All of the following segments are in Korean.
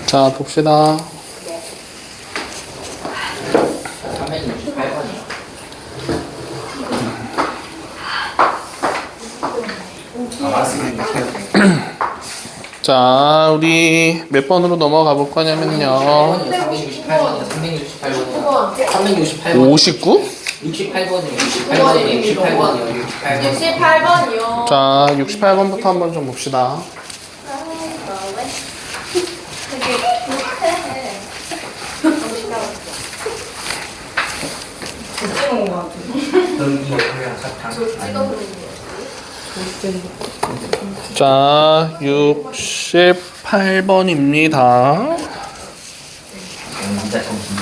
자, 봅시다. 368번이요. 아, 맞습니다. 자, 우리 몇 번으로 넘어가 볼 거냐면요. 368번이요. 368번이요. 368번. 59? 68번이요. 68번이요. 68번이요. 68번이요. 68번이요. 자, 68번부터 한번 좀 봅시다. 찍은 거 같아. 여기 옆에랑 사탕. 자, 68번입니다. 진짜 정신.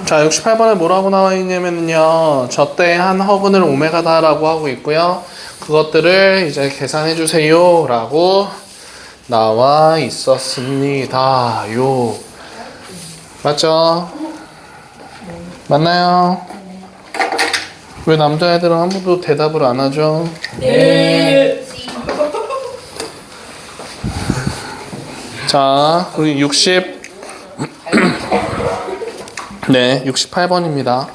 자, 68번에 뭐라고 나와 있냐면요. 저때 한 허근을 오메가다라고 하고 있고요. 그것들을 이제 계산해 주세요 라고 나와 있었습니다. 요. 맞죠? 맞나요? 왜 남자애들은 아무도 대답을 안 하죠? 네. 자, 우리 68번입니다.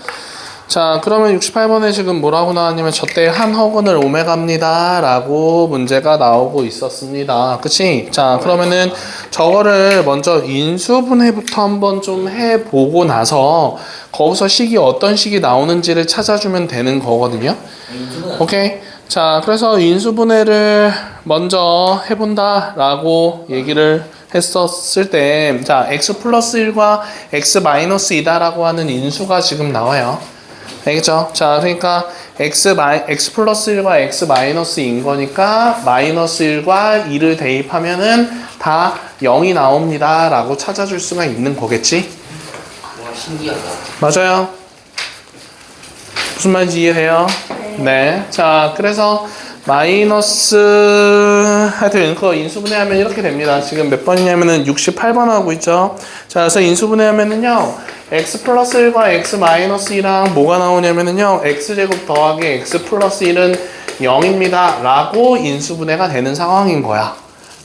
자, 그러면 68번에 지금 뭐라고 나왔냐면 저때 한 허근을 오메가입니다 라고 문제가 나오고 있었습니다. 그치? 자, 그러면은 저거를 먼저 인수분해부터 한번 좀 해보고 나서 거기서 식이 어떤 식이 나오는지를 찾아주면 되는 거거든요. 오케이? 자, 그래서 인수분해를 먼저 해본다 라고 얘기를 했었을 때, 자, x 플러스 1과 x 마이너스 2다 라고 하는 인수가 지금 나와요. 알겠죠? 자, 그러니까 x 플러스 1과 x 마이너스 2인 거니까 마이너스 1과 2를 대입하면은 다 0이 나옵니다 라고 찾아줄 수가 있는 거겠지? 와, 신기하다. 맞아요. 무슨 말인지 이해해요? 네. 자, 그래서 마이너스 하여튼 그거 인수분해하면 이렇게 됩니다. 지금 몇 번이냐면은 68번 하고 있죠. 자, 그래서 인수분해하면은요 x 플러스 1과 x 마이너스 2랑 뭐가 나오냐면은요 x제곱 더하기 x 플러스 1은 0입니다 라고 인수분해가 되는 상황인 거야.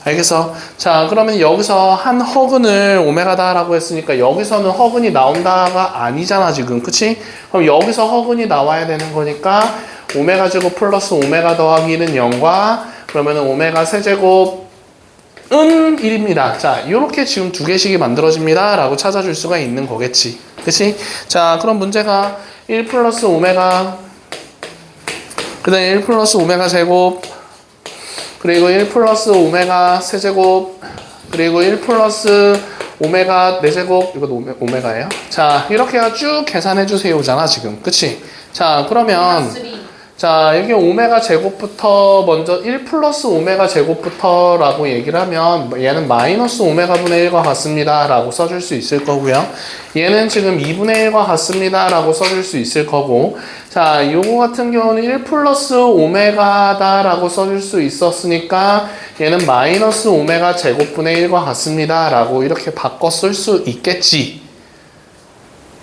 알겠어? 자, 그러면 여기서 한 허근을 오메가다 라고 했으니까 여기서는 허근이 나온다가 아니잖아 지금. 그치? 그럼 여기서 허근이 나와야 되는 거니까 오메가 제곱 플러스 오메가 더하기 1은 0과 그러면은 오메가 세제곱은 1입니다. 자, 이렇게 지금 두 개씩이 만들어집니다 라고 찾아줄 수가 있는 거겠지. 그치? 자, 그럼 문제가 1 플러스 오메가 그 다음에 1 플러스 오메가 제곱 그리고 1 플러스 오메가 세제곱 그리고 1 플러스 오메가 4제곱 이것도 오메가예요. 자, 이렇게가 쭉 계산해 주세요잖아 지금. 그치? 자, 그러면 자, 여기 오메가 제곱부터 먼저 1 플러스 오메가 제곱부터 라고 얘기를 하면 얘는 마이너스 오메가 분의 1과 같습니다 라고 써줄 수 있을 거고요. 얘는 지금 2분의 1과 같습니다 라고 써줄 수 있을 거고, 자, 요거 같은 경우는 1 플러스 오메가다 라고 써줄 수 있었으니까 얘는 마이너스 오메가 제곱분의 1과 같습니다 라고 이렇게 바꿔 쓸 수 있겠지.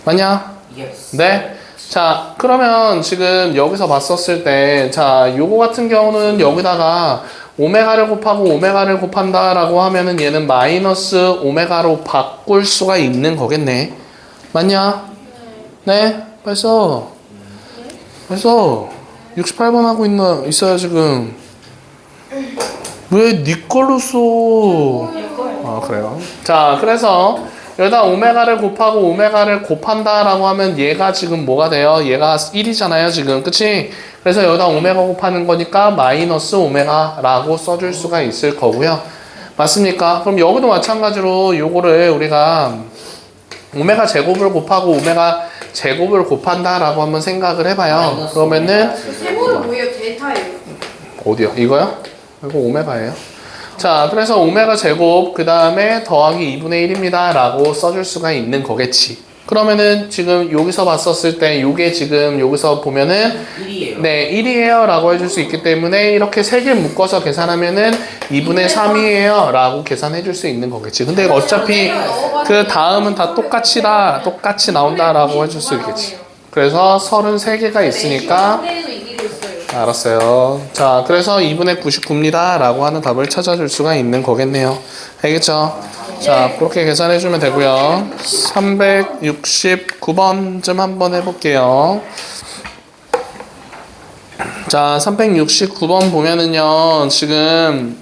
맞냐? Yes. 네? 자, 그러면 지금 여기서 봤었을 때, 자, 요거 같은 경우는 여기다가 오메가를 곱하고 오메가를 곱한다 라고 하면은 얘는 마이너스 오메가로 바꿀 수가 있는 거겠네. 맞냐? 네? 벌써 68번 하고 있어요 지금. 왜 네 걸로 써? 아, 그래요? 자, 그래서 여기다 오메가를 곱하고 오메가를 곱한다 라고 하면 얘가 지금 뭐가 돼요? 얘가 1이잖아요 지금. 그치? 그래서 여기다 오메가 곱하는 거니까 마이너스 오메가 라고 써줄 수가 있을 거고요. 맞습니까? 그럼 여기도 마찬가지로 요거를 우리가 오메가 제곱을 곱하고 오메가 제곱을 곱한다 라고 한번 생각을 해봐요. 그러면은 세모는 뭐예요? 데이터예요. 어디요? 이거요? 이거 오메가예요. 자, 그래서 오메가 제곱 그 다음에 더하기 2분의 1입니다 라고 써줄 수가 있는 거겠지. 그러면은 지금 여기서 봤었을 때 요게 지금 여기서 보면은 1이에요. 네 1이에요 라고 해줄 수 있기 때문에 이렇게 세 개 묶어서 계산하면은 2분의 3이에요 라고 계산해 줄 수 있는 거겠지. 근데 어차피 그 다음은 다 똑같이 나온다 라고 해줄 수 있겠지. 그래서 33개가 있으니까 알았어요. 자, 그래서 2분의 99입니다. 라고 하는 답을 찾아줄 수가 있는 거겠네요. 알겠죠? 자, 그렇게 계산해주면 되고요. 369번쯤 한번 해볼게요. 자, 369번 보면은요, 지금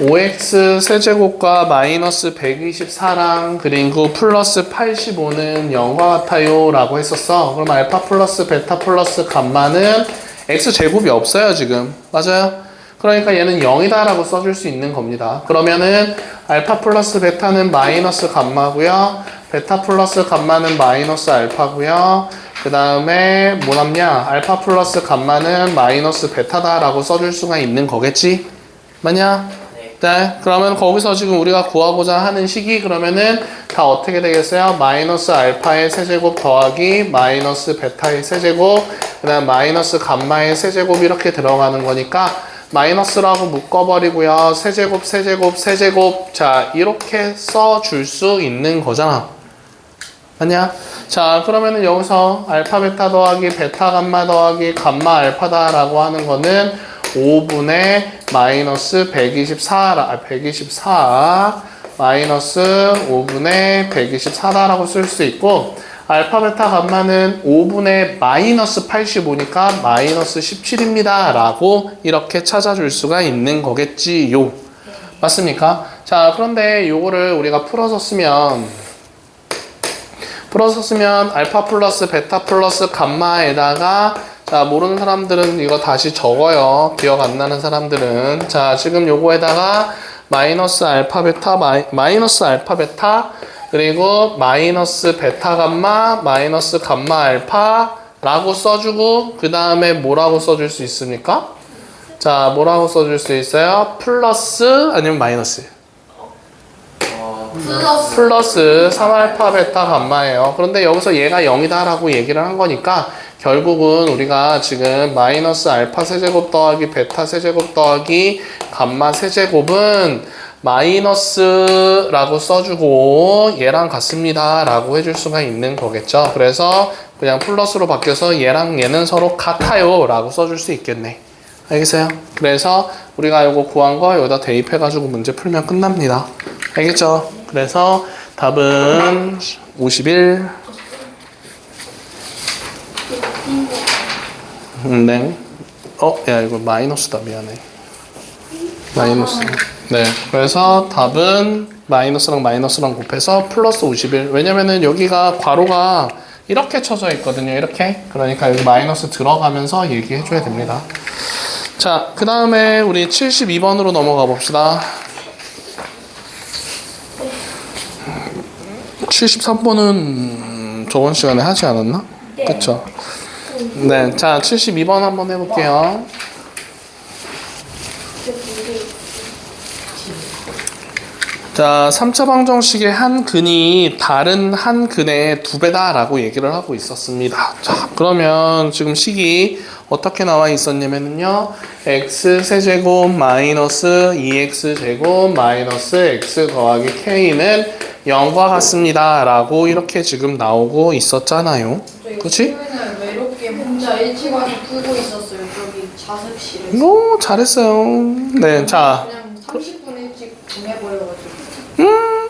5x 세제곱과 마이너스 124랑 그리고 플러스 85는 0과 같아요 라고 했었어. 그럼 알파 플러스 베타 플러스 감마는 x제곱이 없어요 지금. 맞아요? 그러니까 얘는 0이다 라고 써줄 수 있는 겁니다. 그러면은 알파 플러스 베타는 마이너스 감마고요, 베타 플러스 감마는 마이너스 알파고요, 그 다음에 뭐 남냐, 알파 플러스 감마는 마이너스 베타다 라고 써줄 수가 있는 거겠지? 맞냐? 네, 그러면 거기서 지금 우리가 구하고자 하는 식이 그러면은 다 어떻게 되겠어요? 마이너스 알파의 세제곱 더하기 마이너스 베타의 세제곱, 그 다음 마이너스 감마의 세제곱 이렇게 들어가는 거니까 마이너스라고 묶어버리고요. 세제곱, 세제곱, 세제곱. 자, 이렇게 써줄 수 있는 거잖아. 맞냐? 자, 그러면은 여기서 알파 베타 더하기 베타 감마 더하기 감마 알파다 라고 하는 거는 5분의 마이너스 124 마이너스 5분의 124다라고 쓸 수 있고, 알파 베타 감마는 5분의 마이너스 85니까 마이너스 17입니다 라고 이렇게 찾아줄 수가 있는 거겠지요. 맞습니까? 자, 그런데 요거를 우리가 풀어서 쓰면 알파 플러스 베타 플러스 감마에다가, 자, 모르는 사람들은 이거 다시 적어요. 기억 안 나는 사람들은. 자, 지금 요거에다가 마이너스 알파 베타, 마이너스 알파 베타, 그리고 마이너스 베타 감마, 마이너스 감마 알파 라고 써주고, 그 다음에 뭐라고 써줄 수 있습니까? 자, 뭐라고 써줄 수 있어요? 플러스 아니면 마이너스? 플러스 3알파 베타 감마예요. 그런데 여기서 얘가 0이다 라고 얘기를 한 거니까 결국은 우리가 지금 마이너스 알파 세제곱 더하기 베타 세제곱 더하기 감마 세제곱은 마이너스라고 써주고 얘랑 같습니다 라고 해줄 수가 있는 거겠죠. 그래서 그냥 플러스로 바뀌어서 얘랑 얘는 서로 같아요 라고 써줄 수 있겠네. 알겠어요? 그래서 우리가 이거 구한 거 여기다 대입해가지고 문제 풀면 끝납니다. 알겠죠? 그래서 답은 51. 네. 야, 이거 마이너스다. 미안해. 마이너스. 네. 그래서 답은 마이너스랑 마이너스랑 곱해서 플러스 51. 왜냐면은 여기가 괄호가 이렇게 쳐져 있거든요. 이렇게. 그러니까 여기 마이너스 들어가면서 얘기해줘야 됩니다. 자, 그 다음에 우리 72번으로 넘어가 봅시다. 73번은 저번 시간에 하지 않았나? 네. 그쵸? 네. 자, 72번 한번 해볼게요. 자, 3차 방정식의 한 근이 다른 한 근의 2배다 라고 얘기를 하고 있었습니다. 자, 그러면 지금 식이 어떻게 나와 있었냐면요, x 세제곱 마이너스 2x 제곱 마이너스 x 더하기 k는 0과 같습니다 라고 이렇게 지금 나오고 있었잖아요. 그치? 토요일날 외롭게 혼자 일찍 와서 풀고 있었어요. 저기 자습실에서. 오, 잘했어요. 네, 자. 그냥 30분 일찍 보내버려가지고.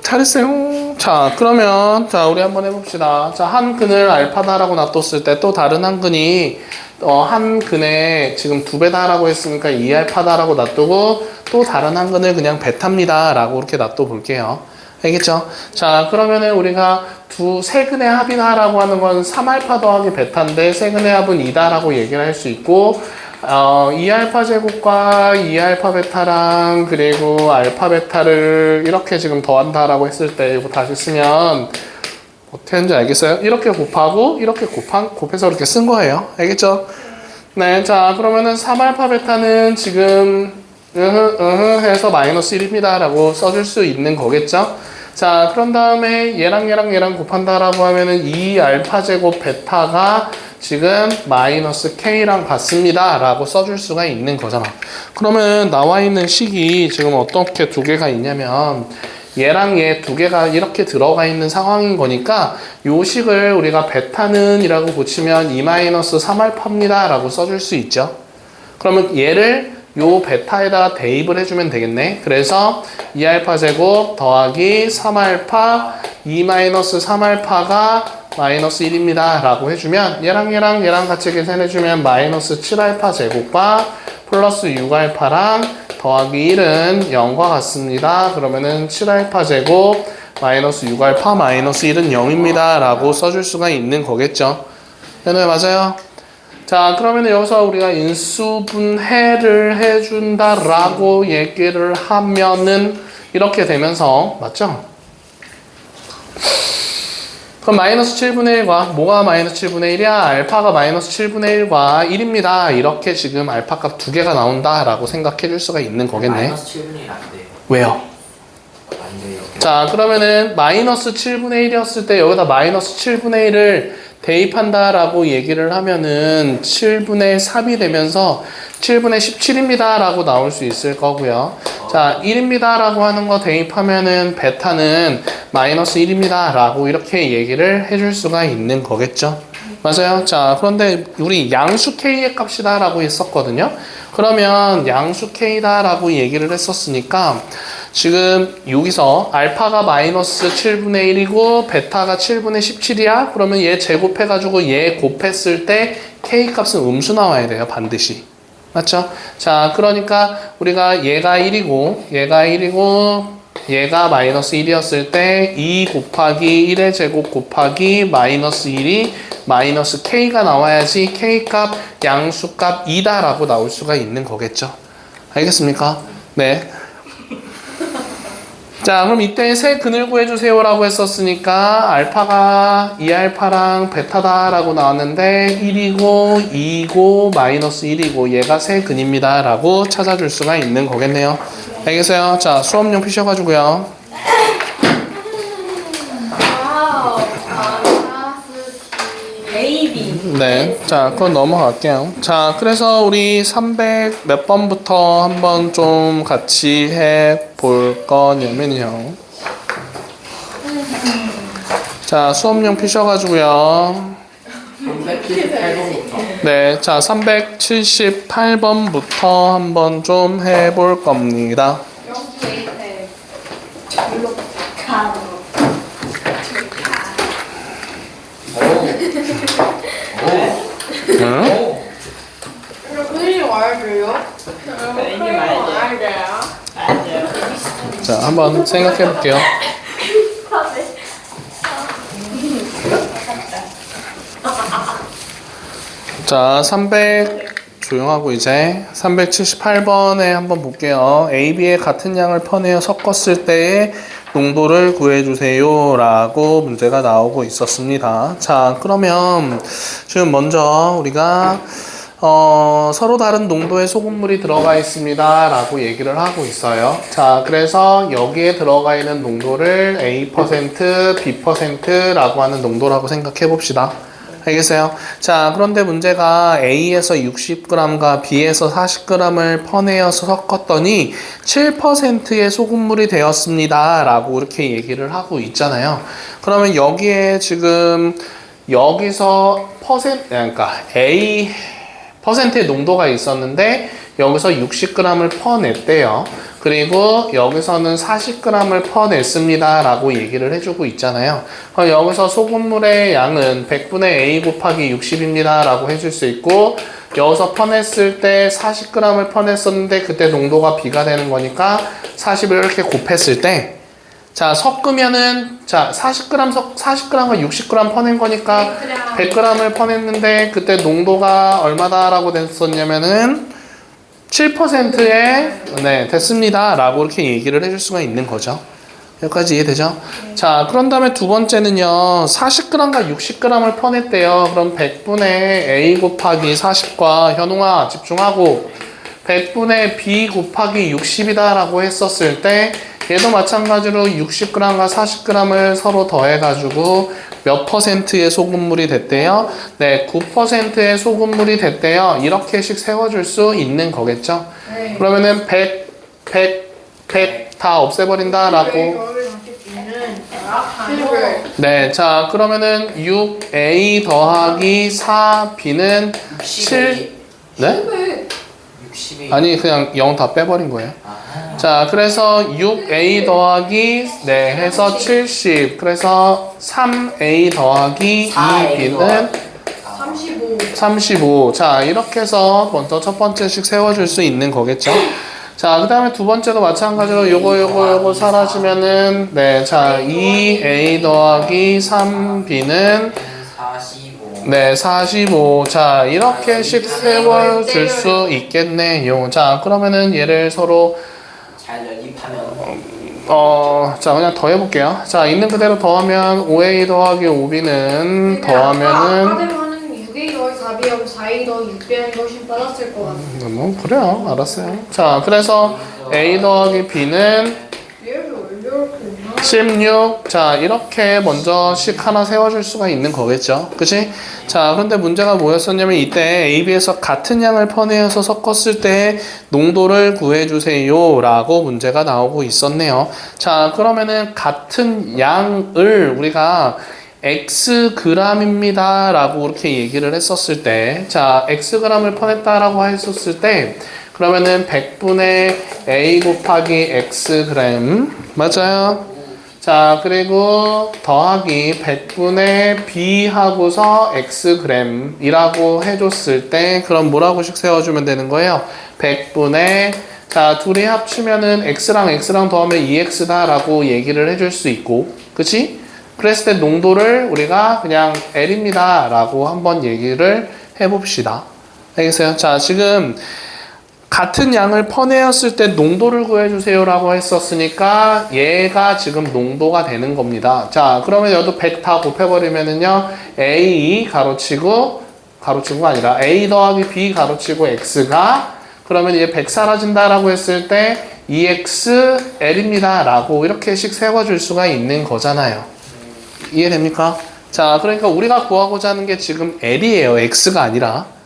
잘했어요. 자, 그러면 자, 우리 한번 해봅시다. 자, 한 근을 알파다라고 놔뒀을 때 또 다른 한 근이 한 근에 지금 2배다라고 했으니까 2알파다라고 놔두고, 또 다른 한 근을 그냥 베타입니다 라고 이렇게 놔둬볼게요. 알겠죠? 자, 그러면은 우리가 세 근의 합이다라고 하는 건 3알파 더하기 베타인데 세 근의 합은 2다라고 얘기를 할 수 있고, 2알파 제곱과 2알파 베타랑 그리고 알파 베타를 이렇게 지금 더한다라고 했을 때 이거 다시 쓰면 어떻게 하는지 알겠어요? 이렇게 곱하고 이렇게 곱해서 이렇게 쓴 거예요. 알겠죠? 네, 자, 그러면은 3알파 베타는 지금 해서 마이너스 1입니다 라고 써줄 수 있는 거겠죠? 자, 그런 다음에 얘랑 곱한다라고 하면은 2알파 제곱 베타가 지금 마이너스 k랑 같습니다 라고 써줄 수가 있는 거잖아. 그러면 나와 있는 식이 지금 어떻게 두 개가 있냐면 얘랑 얘 두 개가 이렇게 들어가 있는 상황인 거니까 요 식을 우리가 베타는 이라고 고치면 2-3알파입니다 라고 써줄 수 있죠. 그러면 얘를 요 베타에다가 대입을 해주면 되겠네. 그래서 2알파 제곱 더하기 3알파 2-3알파가 마이너스 1입니다 라고 해주면 얘랑 같이 계산해주면 마이너스 7알파 제곱과 플러스 6알파랑 더하기 1은 0과 같습니다. 그러면은 7알파 제곱 마이너스 6알파 마이너스 1은 0입니다 라고 써줄 수가 있는 거겠죠. 네, 맞아요. 자, 그러면 여기서 우리가 인수분해를 해준다 라고 얘기를 하면은 이렇게 되면서 맞죠? 그럼 마이너스 7분의 1과 뭐가 마이너스 7분의 1이야? 알파가 마이너스 7분의 1과 1입니다. 이렇게 지금 알파 값 두 개가 나온다 라고 생각해 줄 수가 있는 거겠네. 마이너스 7분의 1 안 돼요. 왜요? 안 돼요. 자, 그러면은 마이너스 7분의 1이었을 때 여기다 마이너스 7분의 1을 대입한다 라고 얘기를 하면은 7분의 3이 되면서 7분의 17입니다 라고 나올 수 있을 거고요. 자, 1입니다 라고 하는 거 대입하면은 베타는 마이너스 1입니다 라고 이렇게 얘기를 해줄 수가 있는 거겠죠. 맞아요. 자, 그런데 우리 양수 K의 값이다 라고 했었거든요. 그러면 양수 K다 라고 얘기를 했었으니까 지금 여기서 알파가 마이너스 7분의 1이고 베타가 7분의 17이야? 그러면 얘 제곱해가지고 얘 곱했을 때 K 값은 음수 나와야 돼요. 반드시. 맞죠? 자, 그러니까 우리가 얘가 1이고 얘가 마이너스 1이었을 때 2 곱하기 1의 제곱 곱하기 마이너스 1이 마이너스 K가 나와야지 K 값 양수 값 2다 라고 나올 수가 있는 거겠죠. 알겠습니까? 네. 자, 그럼 이때 세 근을 구해주세요 라고 했었으니까 알파가 2알파랑 베타다 라고 나왔는데 1이고 2고 마이너스 1이고 얘가 세 근입니다 라고 찾아줄 수가 있는 거겠네요. 알겠어요? 자, 수업용 피셔가지고요. 와우. AB. 네, 자, 그건 넘어갈게요. 자, 그래서 우리 300 몇 번부터 한번 좀 같이 해볼 거냐면요. 자, 수업용 피셔가지고요. 378번부터. 네, 자, 378번부터 한번 좀 해볼 겁니다. 여기에 별로 가로. 응? 흔히 와야 돼요? 흔히 와야 돼요. 맞아요. 자, 한번 생각해 볼게요. 자, 300 조용하고 이제 378번에 한번 볼게요. AB의 같은 양을 퍼내어 섞었을 때의 농도를 구해주세요 라고 문제가 나오고 있었습니다. 자, 그러면 지금 먼저 우리가 서로 다른 농도의 소금물이 들어가 있습니다 라고 얘기를 하고 있어요. 자, 그래서 여기에 들어가 있는 농도를 A%, B%라고 하는 농도라고 생각해 봅시다. 알겠어요? 자, 그런데 문제가 A에서 60g과 B에서 40g을 퍼내어서 섞었더니 7%의 소금물이 되었습니다 라고 이렇게 얘기를 하고 있잖아요. 그러면 여기에 지금 여기서 그러니까 A 퍼센트의 농도가 있었는데 여기서 60g을 퍼냈대요. 그리고 여기서는 40g을 퍼냈습니다 라고 얘기를 해주고 있잖아요. 그럼 여기서 소금물의 양은 100분의 A 곱하기 60입니다 라고 해줄 수 있고, 여기서 퍼냈을 때 40g을 퍼냈었는데 그때 농도가 B가 되는 거니까 40을 이렇게 곱했을 때, 자, 섞으면은, 자, 40g과 60g 퍼낸 거니까 100g을 퍼냈는데 그때 농도가 얼마다라고 됐었냐면은 7%에 네, 됐습니다 라고 이렇게 얘기를 해줄 수가 있는 거죠. 여기까지 이해되죠? 자, 그런 다음에 두 번째는요, 40g과 60g을 퍼냈대요. 그럼 100분의 A 곱하기 40과 현웅아 집중하고 100분의 B 곱하기 60이다 라고 했었을 때 얘도 마찬가지로 60g과 40g을 서로 더해가지고 몇 퍼센트의 소금물이 됐대요? 네, 9%의 소금물이 됐대요. 이렇게씩 세워줄 수 있는 거겠죠? 네. 그러면은 100 다 없애버린다 라고 실을. 네, 자 그러면은 6a 더하기 4b는 7. 네? 실을. 60에 아니 그냥 0 다 빼버린 거예요. 아, 자 그래서 6a 더하기 네 해서 70. 그래서 3a 더하기 2b는 35. 35. 자 이렇게 해서 먼저 첫 번째씩 세워줄 수 있는 거겠죠. 자 그 다음에 두 번째도 마찬가지로 요거 사라지면은 네, 자 2a 더하기 3b는 45. 네, 45. 자, 이렇게씩 세워줄 수 있겠네요. 자, 그러면은 얘를 서로, 잘 연입하면 자, 그냥 더 해볼게요. 자, 있는 그대로 더하면 5a 더하기 5b는 더하면은, 아까대로 하는 6A 더하기 4B하고 4A 더하기 6B하는 게 훨씬 빨랐을 것 같아요. 뭐, 그래요. 알았어요. 자, 그래서 a 더하기 b는 얘를 올려놓고 16. 자, 이렇게 먼저씩 하나 세워줄 수가 있는 거겠죠. 그치? 자, 그런데 문제가 뭐였었냐면 이때 AB에서 같은 양을 퍼내어서 섞었을 때 농도를 구해주세요 라고 문제가 나오고 있었네요. 자, 그러면은 같은 양을 우리가 Xg입니다 라고 이렇게 얘기를 했었을 때, 자, Xg을 퍼냈다 라고 했었을 때, 그러면은 100분의 A 곱하기 Xg 맞아요? 자 그리고 더하기 100분의 B 하고서 Xg이라고 해줬을 때 그럼 뭐라고씩 세워주면 되는 거예요? 100분의 자 둘이 합치면은 X랑 X랑 더하면 2X다 라고 얘기를 해줄 수 있고 그치? 그랬을 때 농도를 우리가 그냥 L입니다 라고 한번 얘기를 해봅시다. 알겠어요? 자 지금 같은 양을 퍼내었을 때 농도를 구해주세요 라고 했었으니까 얘가 지금 농도가 되는 겁니다. 자 그러면 여기도 100 다 곱해버리면은요 A 가로치고가 아니라 A 더하기 B 가로치고 X가 그러면 이제 100 사라진다 라고 했을 때 2XL입니다 라고 이렇게씩 세워줄 수가 있는 거잖아요. 이해됩니까? 자 그러니까 우리가 구하고자 하는 게 지금 L이에요. X가 아니라.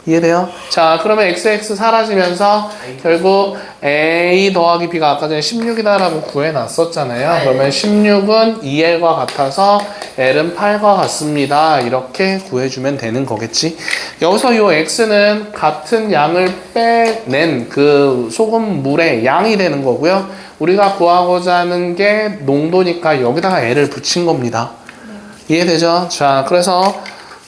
이해돼요? 자 그러면 XX 사라지면서 결국 A 더하기 B가 아까 전에 16이다 라고 구해놨었잖아요. 그러면 16은 2L과 같아서 L은 8과 같습니다. 이렇게 구해주면 되는 거겠지. 여기서 이 X는 같은 양을 빼낸 그 소금물의 양이 되는 거고요. 우리가 구하고자 하는 게 농도니까 여기다가 L을 붙인 겁니다. 이해되죠? 자 그래서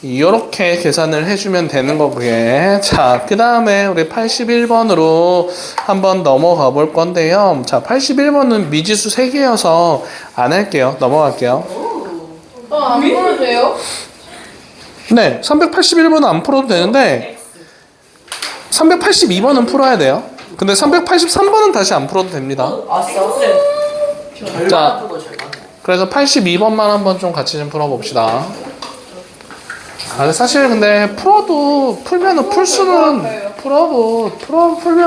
이렇게 계산을 해주면 되는 거고요. 자, 그 다음에 우리 81번으로 한번 넘어가 볼 건데요. 자, 81번은 미지수 3개여서 안 할게요. 넘어갈게요. 안 풀어도 돼요? 네, 381번은 안 풀어도 되는데 382번은 풀어야 돼요. 근데 383번은 다시 안 풀어도 됩니다. 자, 그래서 82번만 한번 좀 같이 좀 풀어봅시다. 사실 근데 풀면은 풀면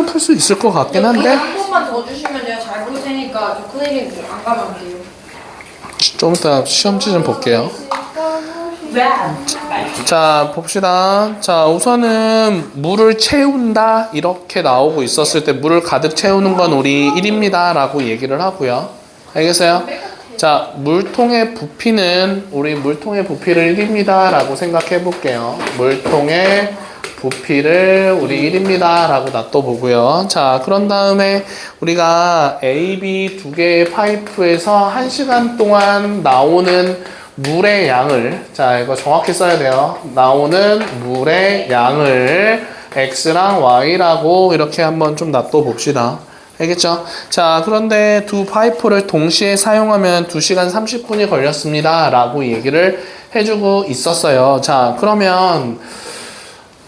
풀 수 있을 것 같긴 한데 한 번만 더 주시면 제가 잘 볼 테니까 저 큰일이 안 가면 돼요. 좀 이따 시험지 좀 볼게요. 자 봅시다. 자 우선은 물을 채운다 이렇게 나오고 있었을 때 물을 가득 채우는 건 우리 1입니다 라고 얘기를 하고요. 알겠어요? 자, 물통의 부피는 우리 물통의 부피를 1입니다 라고 생각해 볼게요. 물통의 부피를 우리 1입니다 라고 놔둬보고요. 자, 그런 다음에 우리가 A, B 두 개의 파이프에서 1시간 동안 나오는 물의 양을 자, 이거 정확히 써야 돼요. 나오는 물의 양을 X랑 Y라고 이렇게 한번 좀 놔둬봅시다. 알겠죠? 자, 그런데 두 파이프를 동시에 사용하면 2시간 30분이 걸렸습니다. 라고 얘기를 해주고 있었어요. 자, 그러면,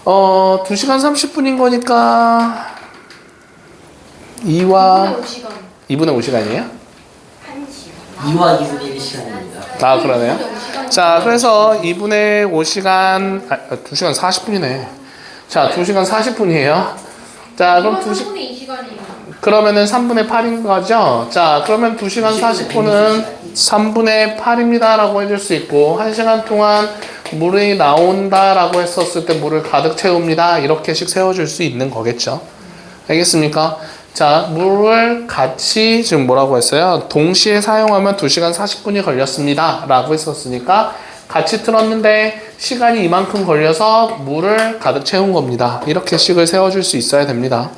2시간 30분인 거니까, 2와 2분의 5시간이에요? 2와 2분의 1시간입니다. 아, 그러네요. 자, 그래서 2분의 5시간, 2시간 40분이네. 자, 2시간 40분이에요. 자, 그럼 3분의 2시간이에요. 그러면은 3분의 8인 거죠? 자, 그러면 2시간 40분은 3분의 8입니다 라고 해줄 수 있고 1시간 동안 물이 나온다 라고 했었을 때 물을 가득 채웁니다 이렇게씩 세워줄 수 있는 거겠죠? 알겠습니까? 자, 물을 같이 지금 뭐라고 했어요? 동시에 사용하면 2시간 40분이 걸렸습니다. 라고 했었으니까 같이 틀었는데 시간이 이만큼 걸려서 물을 가득 채운 겁니다. 이렇게 식을 세워줄 수 있어야 됩니다.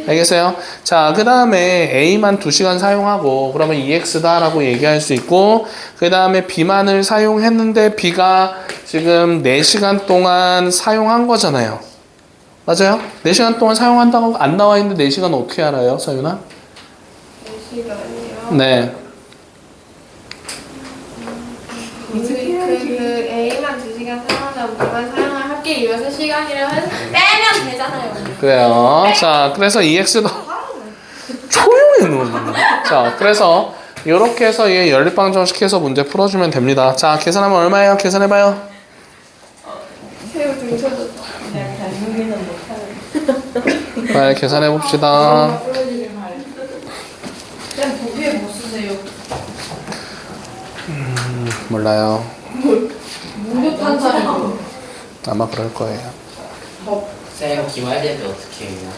알겠어요? 자, 그 다음에 A만 2시간 사용하고 그러면 EX다 라고 얘기할 수 있고 그 다음에 B만을 사용했는데 B가 지금 4시간 동안 사용한 거잖아요. 맞아요? 4시간 동안 사용한다고 안 나와 있는데 4시간 어떻게 알아요, 서윤아? 4시간이요? 네. 그 A만 2시간 사용하자 B만 사용을 합계 이후 3시간이라면 빼면 되잖아요. 그래요. 자, 그래서 EX도 조용히 누워. 자, 그래서 이렇게 해서 얘 연립방정식해서 문제 풀어주면 됩니다. 자, 계산하면 얼마예요? 계산해봐요. 새우 등쳐졌다. 그냥 단순히는 못하는. 빨리 계산해봅시다. 그냥 보기에 뭐 쓰세요? 몰라요. 무력한 사람. 아마 그럴 거예요. 쌤 기말될 때 어떻게 해요?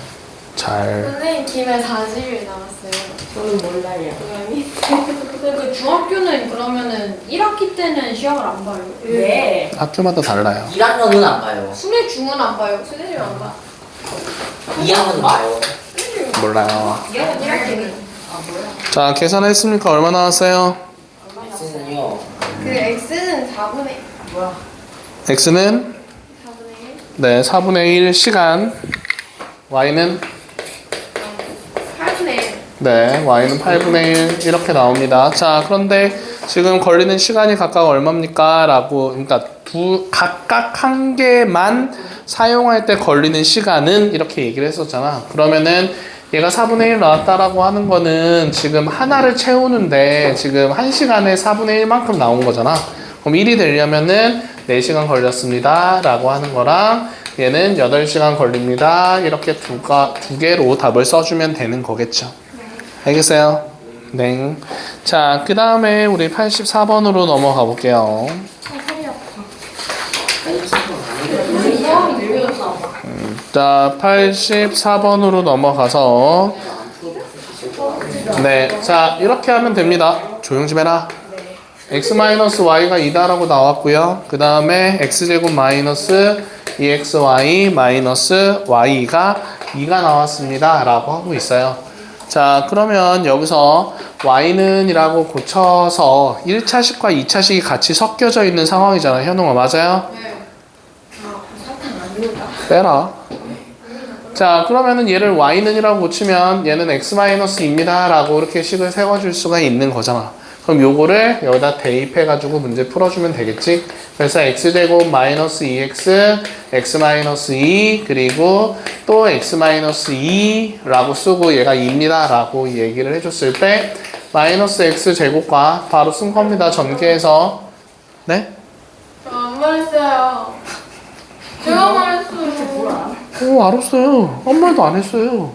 잘. 선생님 김에 40일 남았어요. 저는 몰라요. 그 중학교는 그러면은 1학기 때는 시험을 안 봐요. 왜? 학교마다 달라요. 1학년은 안 봐요. 순회 중은 안 봐요. 선생님 안 봐. 2학년은 봐요. 몰라요. 1학기는. 자, 계산했습니까? 얼마 나왔어요? X는요. 그 X는 4분의 뭐야? X는 4분의 1. 네, 4분의 1 시간. Y는 8분의 1. 네, Y는 8분의 1 이렇게 나옵니다. 자, 그런데 지금 걸리는 시간이 각각 얼마입니까? 라고, 그러니까 각각 한 개만 사용할 때 걸리는 시간은 이렇게 얘기를 했었잖아. 그러면은 얘가 4분의 1 나왔다라고 하는 거는 지금 하나를 채우는데 지금 1시간에 4분의 1만큼 나온 거잖아. 그럼 1이 되려면은 4시간 걸렸습니다. 라고 하는 거랑 얘는 8시간 걸립니다. 이렇게 두 개로 답을 써주면 되는 거겠죠. 알겠어요? 네. 자, 그 다음에 우리 84번으로 넘어가 볼게요. 이상이 늘려졌어. 자, 84번으로 넘어가서 네, 자 이렇게 하면 됩니다. 조용 좀 해라. x-y가 2다라고 나왔고요. 그 다음에 x제곱 마이너스 2xy 마이너스 y가 2가 나왔습니다. 라고 하고 있어요. 자, 그러면 여기서 y는 이라고 고쳐서 1차식과 2차식이 같이 섞여져 있는 상황이잖아요. 현웅아, 맞아요? 네. 사탕 안 넣다. 빼라. 자, 그러면은 얘를 y는이라고 고치면 얘는 x-2입니다 라고 이렇게 식을 세워줄 수가 있는 거잖아. 그럼 요거를 여기다 대입해가지고 문제 풀어주면 되겠지. 그래서 x제곱 마이너스 2x, x-2 그리고 또 x-2라고 쓰고 얘가 2입니다 라고 얘기를 해줬을 때 마이너스 x제곱과 바로 쓴 겁니다. 전개해서. 네? 안 말했어요. 제가 말했어요. 오, 알았어요. 아무 말도 안 했어요.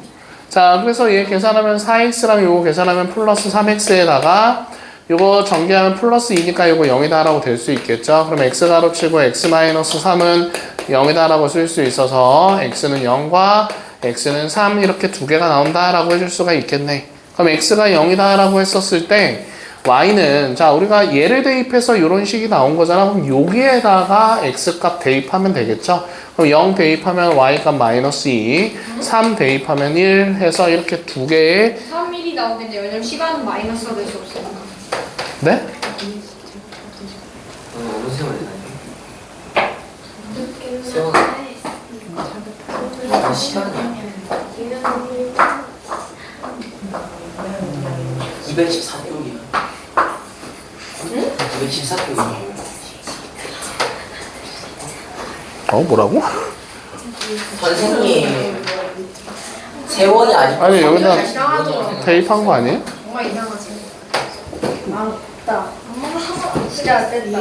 자, 그래서 얘 계산하면 4x랑 요거 계산하면 플러스 3x에다가 요거 전개하면 플러스 2니까 요거 0이다 라고 될 수 있겠죠. 그럼 x 가로치고 x-3은 0이다 라고 쓸 수 있어서 x는 0과 x는 3 이렇게 두 개가 나온다 라고 해줄 수가 있겠네. 그럼 x가 0이다 라고 했었을 때 y는 자 우리가 얘를 대입해서 이런 식이 나온 거잖아. 그럼 여기에다가 x값 대입하면 되겠죠. 그럼 0 대입하면 y값 마이너스 2, 3 대입하면 1 해서 이렇게 두 개의 3일이 나오겠네요. 왜냐면 시간은 마이너스가 될 수 없으니까. 네? 어느 세월에 다녀요? 세월. 시간이야. 214교이야. 214교이야. 뭐라고? 선생님 세월이 아직 아니, 여기다 이상하죠. 대입한 거 아니에요? 정말 이상하지. 맞다. 진짜 안 된다.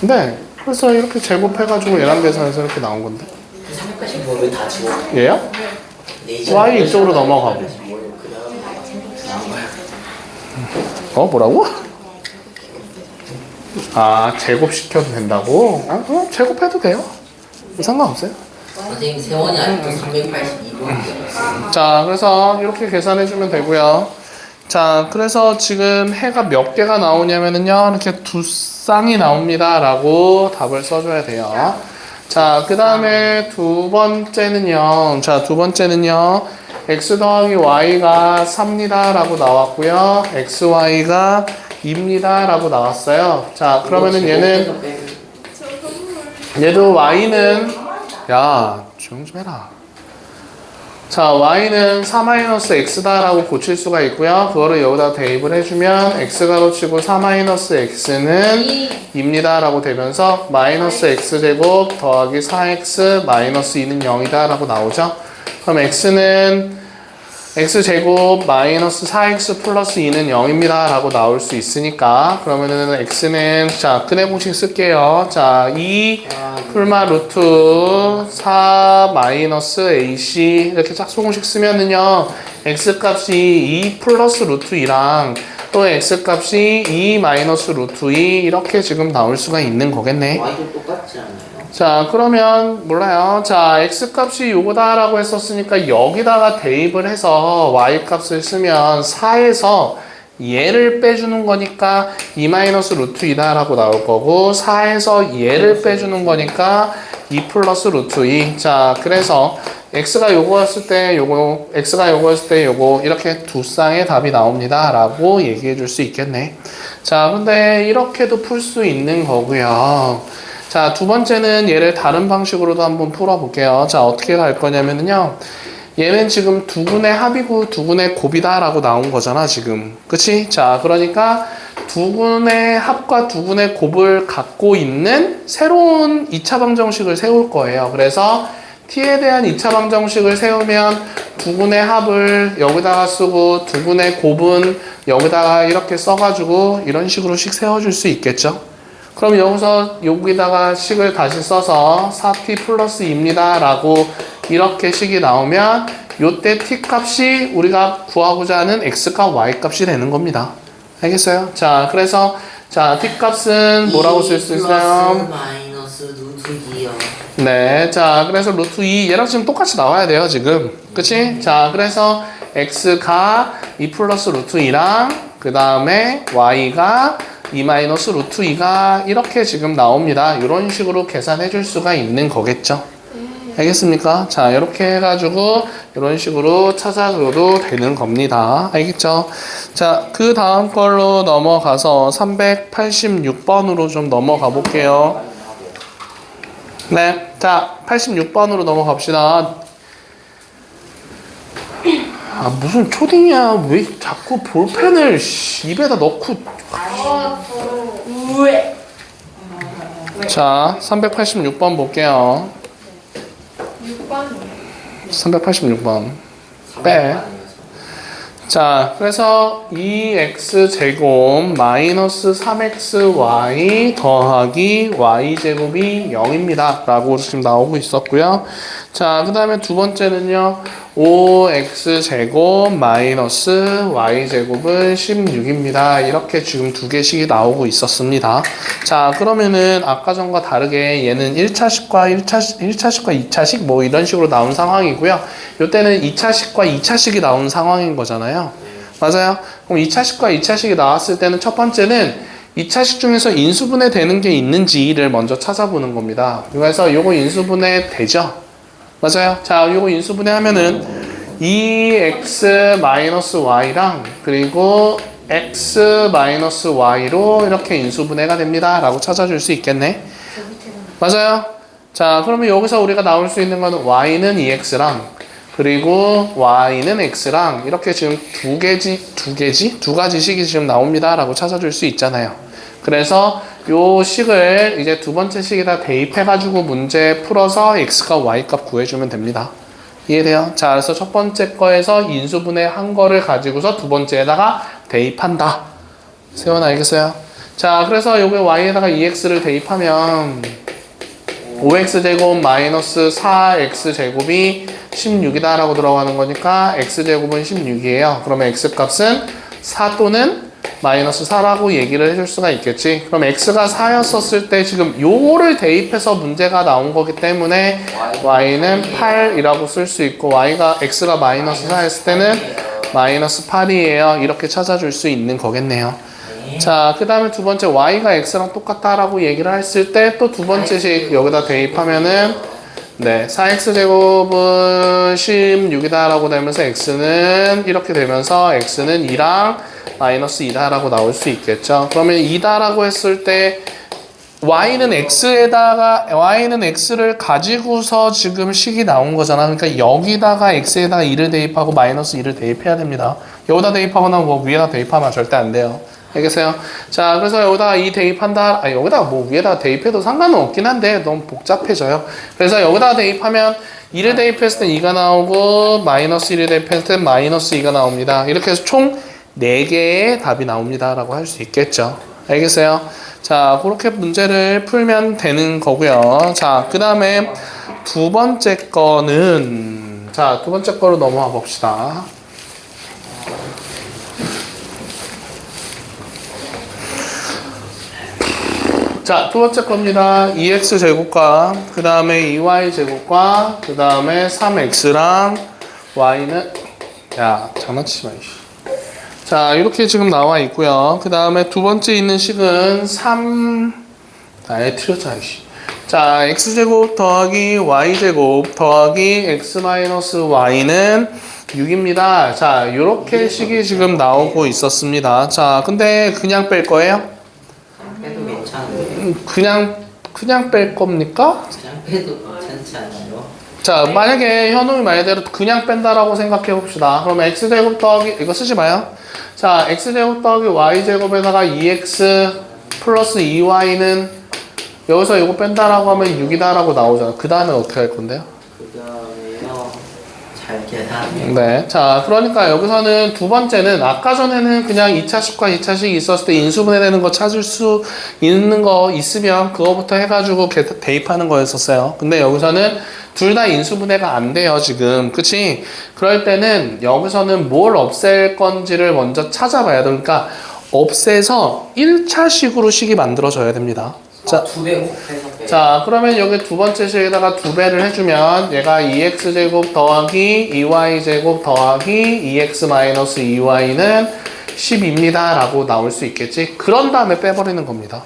네. 그래서 이렇게 제곱해가지고 얘랑 계산해서 이렇게 나온 건데. 385 왜 다 지워? 얘요? 네, y 이쪽으로 넘어가고. 뭐라고? 아, 제곱시켜도 된다고? 제곱해도 돼요. 상관없어요. 선생님 세원이 아직도 382번이요. 자, 그래서 이렇게 계산해주면 되고요. 자, 그래서 지금 해가 몇 개가 나오냐면은요, 이렇게 두 쌍이 나옵니다. 라고 답을 써줘야 돼요. 자, 그 다음에 두 번째는요, x 더하기 y가 3입니다. 라고 나왔고요. xy가 2입니다. 라고 나왔어요. 자, 그러면은 얘도 y는, 야, 조용 좀 해라. 자, y는 4-x다라고 고칠 수가 있고요. 그거를 여기다 대입을 해주면 x가로 치고 4-x는 2입니다 라고 되면서 마이너스 x제곱 더하기 4x 마이너스 2는 0이다 라고 나오죠. 그럼 x는 x제곱 마이너스 4x 플러스 2는 0입니다 라고 나올 수 있으니까, 그러면은 x는, 자, 근해 공식 쓸게요. 자, 2 풀마 루트 4 마이너스 ac 이렇게 짝수 공식 쓰면은요, x 값이 2 플러스 루트 2랑 또 x 값이 2 마이너스 루트 2 이렇게 지금 나올 수가 있는 거겠네. y도 똑같지 않나요? 자, 그러면 몰라요. 자, x 값이 요거다라고 했었으니까 여기다가 대입을 해서 y 값을 쓰면 4에서 얘를 빼주는 거니까 2마이너스 루트 2다 라고 나올 거고, 4에서 얘를 빼주는 거니까 2 플러스 루트 2. 자, 그래서 x가 요거였을 때 요거, x가 요거였을 때 요거, 이렇게 두 쌍의 답이 나옵니다 라고 얘기해 줄 수 있겠네. 자, 근데 이렇게도 풀 수 있는 거고요. 자, 두 번째는 얘를 다른 방식으로도 한번 풀어볼게요. 자, 어떻게 갈 거냐면요, 얘는 지금 두근의 합이고 두근의 곱이다 라고 나온 거잖아 지금, 그치? 자, 그러니까 두근의 합과 두근의 곱을 갖고 있는 새로운 2차 방정식을 세울 거예요. 그래서 t에 대한 2차 방정식을 세우면 두근의 합을 여기다가 쓰고 두근의 곱은 여기다가 이렇게 써가지고 이런 식으로씩 세워줄 수 있겠죠. 그럼 여기다가 식을 다시 써서 4t 플러스 2입니다 라고 이렇게 식이 나오면 요때 t 값이 우리가 구하고자 하는 x 값, y 값이 되는 겁니다. 알겠어요? 자, 그래서 자, t 값은 뭐라고 쓸 수 있어요? 마이너스 루트 2요. 네, 자, 그래서 루트 2 얘랑 지금 똑같이 나와야 돼요 지금, 그치? 자, 그래서 x가 2 플러스 루트 2랑 그 다음에 y가 2 마이너스 루트 2가 이렇게 지금 나옵니다. 이런 식으로 계산해 줄 수가 있는 거겠죠. 알겠습니까? 자, 이렇게 해가지고 이런 식으로 찾아줘도 되는 겁니다. 알겠죠? 자, 그 다음 걸로 넘어가서 386번으로 좀 넘어가 볼게요. 네, 자, 86번으로 넘어가 봅시다. 아, 무슨 초딩이야. 왜 자꾸 볼펜을 입에다 넣고. 우에. 자, 386번 볼게요. 6번. 386번. 빼. 자, 그래서 2x제곱 마이너스 3xy 더하기 y제곱이 0입니다 라고 지금 나오고 있었고요. 자, 그 다음에 두 번째는요, 5x제곱 마이너스 y제곱은 16입니다. 이렇게 지금 두 개씩이 나오고 있었습니다. 자, 그러면은 아까 전과 다르게 얘는 1차식과 2차식 뭐 이런 식으로 나온 상황이고요. 이때는 2차식과 2차식이 나온 상황인 거잖아요. 맞아요? 그럼 2차식과 2차식이 나왔을 때는 첫 번째는 2차식 중에서 인수분해 되는 게 있는지를 먼저 찾아보는 겁니다. 그래서 요거 인수분해 되죠? 맞아요. 자, 요거 인수분해 하면은 2x-y랑 그리고 x-y로 이렇게 인수분해가 됩니다 라고 찾아줄 수 있겠네. 맞아요. 자, 그러면 여기서 우리가 나올 수 있는 거는 y는 2x랑 그리고 y는 x랑 이렇게 지금 두 가지 식이 지금 나옵니다 라고 찾아줄 수 있잖아요. 그래서 요 식을 이제 두 번째 식에다 대입해가지고 문제 풀어서 x값, y값 구해주면 됩니다. 이해돼요? 자, 그래서 첫 번째 거에서 인수분해 한 거를 가지고서 두 번째에다가 대입한다. 세원 알겠어요? 자, 그래서 여기 y에다가 2x를 대입하면 5x제곱 마이너스 4x제곱이 16이다 라고 들어가는 거니까 x제곱은 16이에요. 그러면 x값은 4 또는 마이너스 4라고 얘기를 해줄 수가 있겠지. 그럼 x가 4였었을 때 지금 요거를 대입해서 문제가 나온 거기 때문에 y는 8이라고 쓸 수 있고 x가 마이너스 4였을 때는 마이너스 8이에요. 이렇게 찾아줄 수 있는 거겠네요. 자, 그 다음에 두 번째 y가 x랑 똑같다라고 얘기를 했을 때 또 두 번째 식 여기다 대입하면은 네, 4x제곱은 16이다라고 되면서 x는 이렇게 되면서 x는 2랑 마이너스 2다라고 나올 수 있겠죠. 그러면 2다라고 했을 때 y는 x를 가지고서 지금 식이 나온 거잖아. 그러니까 여기다가 x에다가 2를 대입하고 마이너스 2를 대입해야 됩니다. 여기다 대입하거나 뭐 위에다 대입하면 절대 안 돼요. 알겠어요? 자, 그래서 여기다가 2 대입한다. 여기다가 뭐 위에다가 대입해도 상관은 없긴 한데 너무 복잡해져요. 그래서 여기다가 대입하면 2를 대입했을 때 2가 나오고 마이너스 1을 대입했을 때 마이너스 2가 나옵니다. 이렇게 해서 총 4개의 답이 나옵니다. 라고 할 수 있겠죠. 알겠어요? 자, 그렇게 문제를 풀면 되는 거고요. 자, 그 다음에 두 번째 거는 자, 두 번째 거로 넘어와 봅시다. 자, 두 번째 겁니다. 2x제곱과 그 다음에 2y제곱과 그 다음에 3x랑 y는 야, 장난치지 마. 자, 이렇게 지금 나와 있고요. 그 다음에 두 번째 있는 식은 3 아예 틀렸잖아. 자, x제곱 더하기 y제곱 더하기 x-y는 6입니다. 자, 이렇게 식이 지금 나오고 있었습니다. 자, 근데 그냥 뺄 거예요? 빼도 괜찮은데. 그냥 뺄 겁니까? 그냥 빼도 괜찮지 않아요? 자, 만약에 현우이 말대로 그냥 뺀다라고 생각해 봅시다. 그럼 x제곱 더하기 이거 쓰지 마요. 자, x제곱 더하기 y제곱에다가 2x 플러스 2y는 여기서 이거 뺀다라고 하면 6이다라고 나오잖아. 그 다음에 어떻게 할 건데요? 그 다음에요. 잘 계산. 네. 자, 그러니까 여기서는 두 번째는 아까 전에는 그냥 2차식과 2차식이 있었을 때 인수분해되는 거 찾을 수 있는 거 있으면 그거부터 해가지고 대입하는 거였었어요. 근데 여기서는 둘 다 인수분해가 안 돼요, 지금. 그치? 그럴 때는 여기서는 뭘 없앨 건지를 먼저 찾아봐야 돼. 그러니까 없애서 1차식으로 식이 만들어져야 됩니다. 자, 2배 곱해서 빼. 자, 그러면 여기 두 번째 식에다가 2배를 해주면 얘가 2x제곱 더하기 2y제곱 더하기 2x-2y는 10입니다 라고 나올 수 있겠지. 그런 다음에 빼버리는 겁니다.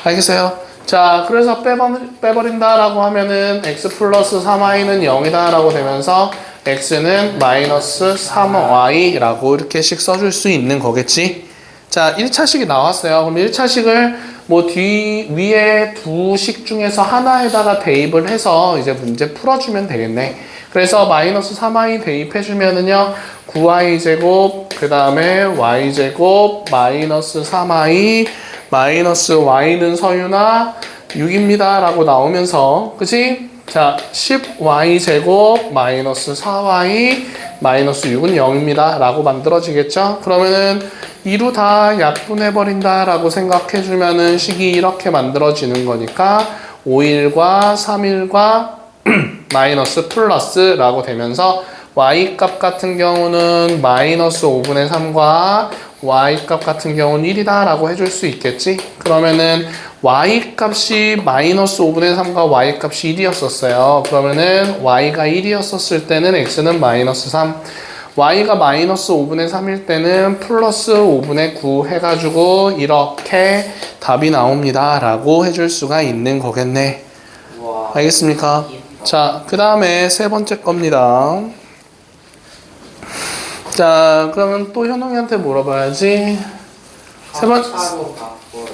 알겠어요? 자, 그래서 빼버린다 라고 하면은 x 플러스 3y는 0이다 라고 되면서 x는 마이너스 3y 라고 이렇게씩 써줄 수 있는 거겠지. 자, 1차식이 나왔어요. 그럼 1차식을 뭐 위에 두 식 중에서 하나에다가 대입을 해서 이제 문제 풀어주면 되겠네. 그래서 마이너스 3y 대입해주면은요, 9y제곱, 그 다음에 y제곱, 마이너스 3y, 마이너스 y는 서유나 6입니다. 라고 나오면서, 그치? 자, 10y제곱, 마이너스 4y, 마이너스 6은 0입니다. 라고 만들어지겠죠? 그러면은, 2로 다 약분해버린다 라고 생각해주면은 식이 이렇게 만들어지는 거니까 5일과 3일과 마이너스 플러스 라고 되면서 y값 같은 경우는 마이너스 5분의 3과 y값 같은 경우는 1이다 라고 해줄 수 있겠지. 그러면은 y값이 마이너스 5분의 3과 y값이 1이었었어요. 그러면은 y가 1이었었을 때는 x는 마이너스 3, y가 마이너스 5분의 3일 때는 플러스 5분의 9 해가지고 이렇게 답이 나옵니다 라고 해줄 수가 있는 거겠네. 와. 알겠습니까? 자, 그 다음에 세 번째 겁니다. 자, 그러면 또 현웅이한테 물어봐야지. 세 번. 차로 바꿔요.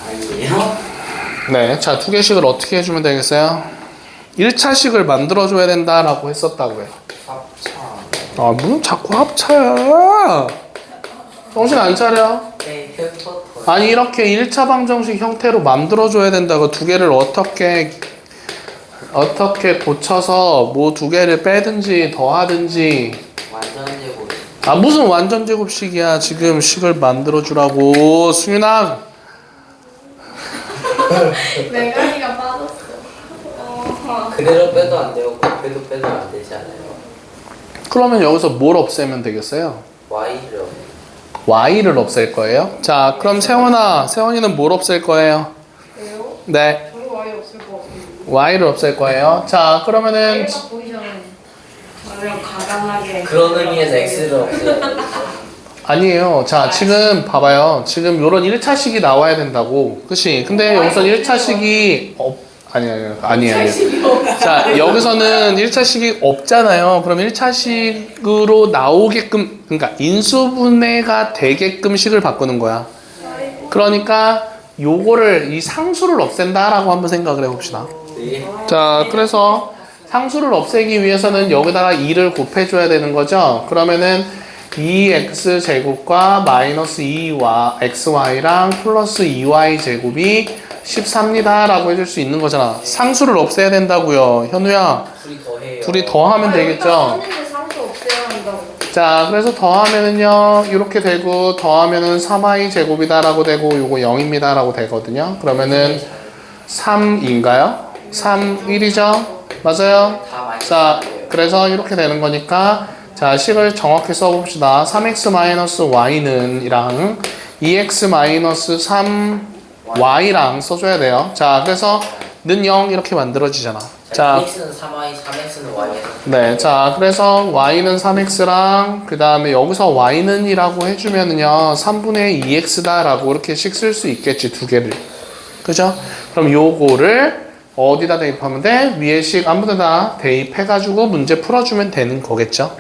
아니에요? 네, 자, 두 개씩을 어떻게 해주면 되겠어요? 1차식을 만들어줘야 된다라고 했었다고요. 합차. 아, 뭐 자꾸 합차야. 정신 안 차려? 네, 헬퍼터. 아니, 이렇게 1차 방정식 형태로 만들어줘야 된다고 두 개를 어떻게 고쳐서 뭐 두 개를 빼든지 더하든지. 완전 제곱. 아, 무슨 완전 제곱식이야. 지금 식을 만들어주라고. 승윤아. 메가니가 빠졌어. 그대로 빼도 안 되고 곱해도 빼도 안 되지 않아요? 그러면 여기서 뭘 없애면 되겠어요? y를 y를 없앨 거예요. 자, 그럼 세원이는 뭘 없앨 거예요? 왜요? 네, 저희 와이 없을 것 같은데. y를 없앨 거예요. 자, 그러면은 딱 보이잖아요. 저랑 가감하게. 그런 의미에서 X를 없애요. 아니에요. 자, 지금 봐봐요. 지금 요런 1차식이 나와야 된다고. 그치? 근데 여기서 1차식이 아니에요. 자, 여기서는 1차식이 없잖아요. 그럼 1차식으로 나오게끔, 그러니까 인수분해가 되게끔 식을 바꾸는 거야. 그러니까 요거를, 이 상수를 없앤다라고 한번 생각을 해봅시다. 네. 자, 그래서 상수를 없애기 위해서는 여기다가 2를 곱해줘야 되는 거죠. 그러면은 2x제곱과 마이너스 2xy랑 플러스 2y 제곱이 14입니다 라고 해줄 수 있는 거잖아. 상수를 없애야 된다고요. 현우야, 둘이 더해요. 둘이 더하면 되겠죠. 썼는데 상수 없애야 한다고. 자, 그래서 더하면은요 이렇게 되고, 더하면은 3y 제곱이다 라고 되고, 요거 0입니다 라고 되거든요. 그러면은 3인가요? 3, 1이죠? 맞아요? 다 많이 자, 써요. 그래서 이렇게 되는 거니까, 자, 식을 정확히 써봅시다. 3x-y는 이랑 2x-3y랑 써줘야 돼요. 자, 그래서 는 0 이렇게 만들어지잖아. 자, X는 3y, 3x는 y에서. 네, 자, 그래서 y는 3x랑 그 다음에 여기서 y는 이라고 해주면은요 3분의 2x다 라고 이렇게 식 쓸 수 있겠지, 두 개를. 그죠? 그럼 요거를 어디다 대입하면 돼? 위에 식 아무데나 대입해가지고 문제 풀어주면 되는 거겠죠?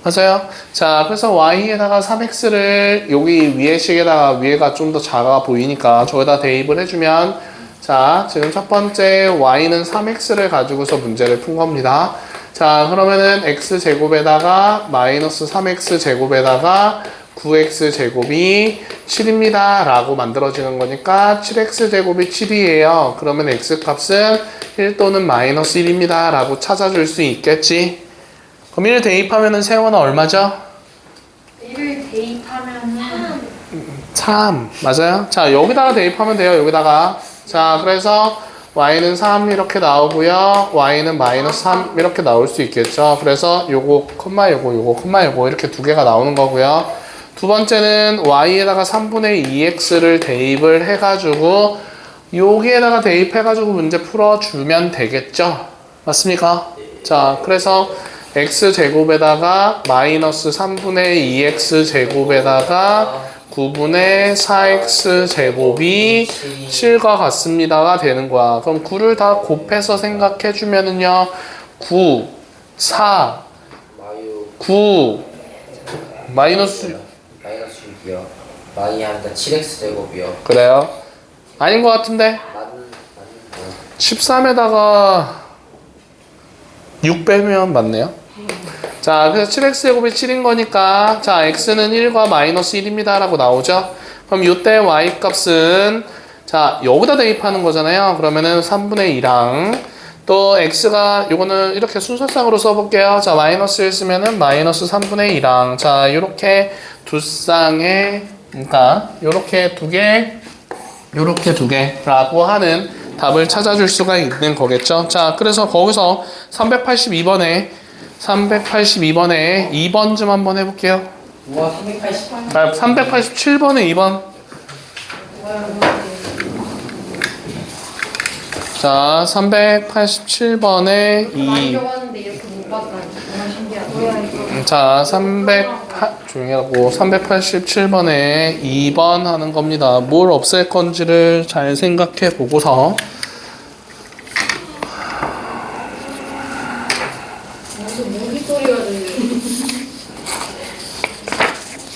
맞아요? 자, 그래서 y에다가 3x를 여기 위에 식에다가, 위에가 좀 더 작아 보이니까 저기다 대입을 해주면, 자, 지금 첫 번째 y는 3x를 가지고서 문제를 푼 겁니다. 자, 그러면은 x제곱에다가 마이너스 3x제곱에다가 9x제곱이 7입니다 라고 만들어지는 거니까 7x제곱이 7이에요. 그러면 x값은 1 또는 마이너스 1입니다 라고 찾아줄 수 있겠지. 그럼 1을 대입하면은 세원은 얼마죠? 1을 대입하면은 3. 맞아요? 자, 여기다가 대입하면 돼요. 여기다가. 자, 그래서 y는 3 이렇게 나오고요. y는 마이너스 3 이렇게 나올 수 있겠죠. 그래서 요거 콤마 요거 콤마 요거 이렇게 두 개가 나오는 거고요. 두 번째는 y에다가 3분의 2x를 대입을 해가지고 여기에다가 대입해가지고 문제 풀어주면 되겠죠. 맞습니까? 자, 그래서 x제곱에다가 마이너스 3분의 2x제곱에다가 9분의 4x제곱이 7과 같습니다가 되는 거야. 그럼 9를 다 곱해서 생각해주면은요 9, 4, 마유 9 마이너스 6이요. 마이 하니까 7x 제곱이요. 그래요? 아닌 것 같은데? 맞는 13에다가 6 빼면 맞네요. 자, 그래서 7x제곱이 7인 거니까, 자, x는 1과 마이너스 1입니다 라고 나오죠. 그럼 이때 y 값은, 자, 여기다 대입하는 거잖아요. 그러면은 3분의 2랑 또 x가, 요거는 이렇게 순서상으로 써볼게요. 자, 마이너스 1 쓰면은 마이너스 3분의 2랑, 자, 요렇게 두 쌍에, 그러니까 요렇게 두 개, 요렇게 두 개라고 하는 답을 찾아줄 수가 있는 거겠죠. 자, 그래서 거기서 382번에 2번 좀 한번 해볼게요. 우와 380. 387번에 2번. 자, 387번에 많이 2. 적었는데 이렇게 못 봤다니 정말 신기하다. 자, 387번에 2번 하는 겁니다. 뭘 없앨 건지를 잘 생각해 보고서. 무슨 모기 소리가 들려.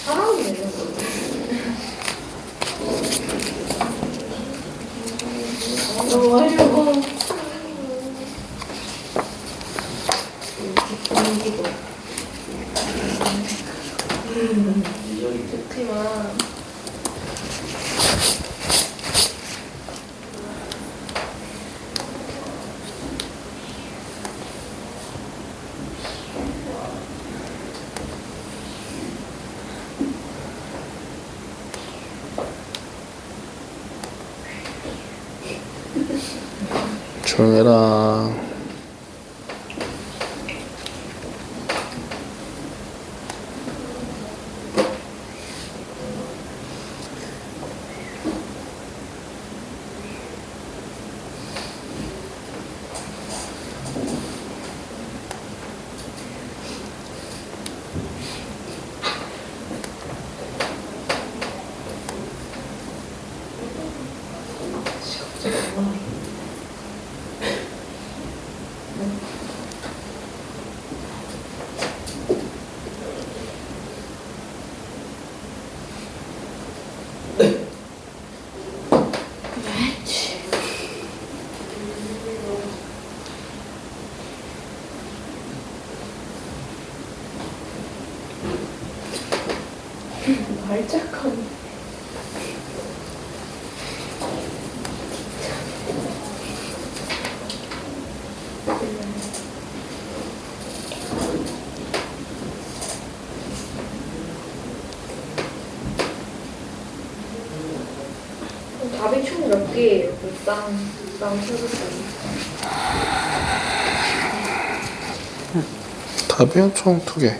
사람이 있는 거야. 너무 하려고. 좋지만. 조용해라. 말짝하네. 답이 총 몇 개예요? 쌍 찾았어요. 답이요? 총 2개.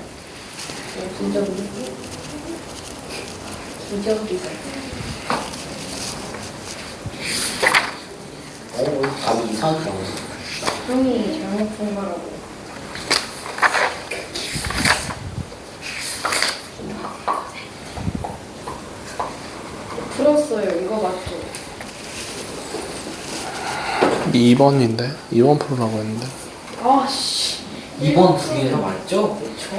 진짜 기적이다. 답이 이상하게 나오네. 형이 잘못 본 거라고. 풀었어요. 이거 맞죠? 2번인데? 2번 풀으라고 했는데. 아씨. 2번 두 개가 맞죠? 그렇죠.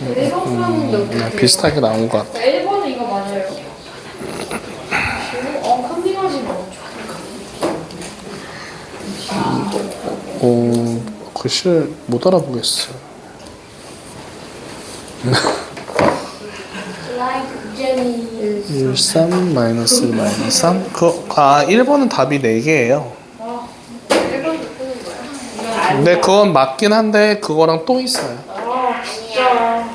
1번 풀었는데 어떻게? 비슷하게 나온 것 같아. 1번은 이거 맞아요. 컨닝하지 마. 글씨를 못 알아보겠어. Like Jenny. 1, 3, 마이너스 1, 마이너스 3. 1번은 답이 4개예요. 1번도 푸는 거야? 근데 그건 맞긴 한데 그거랑 또 있어요. 아 진짜.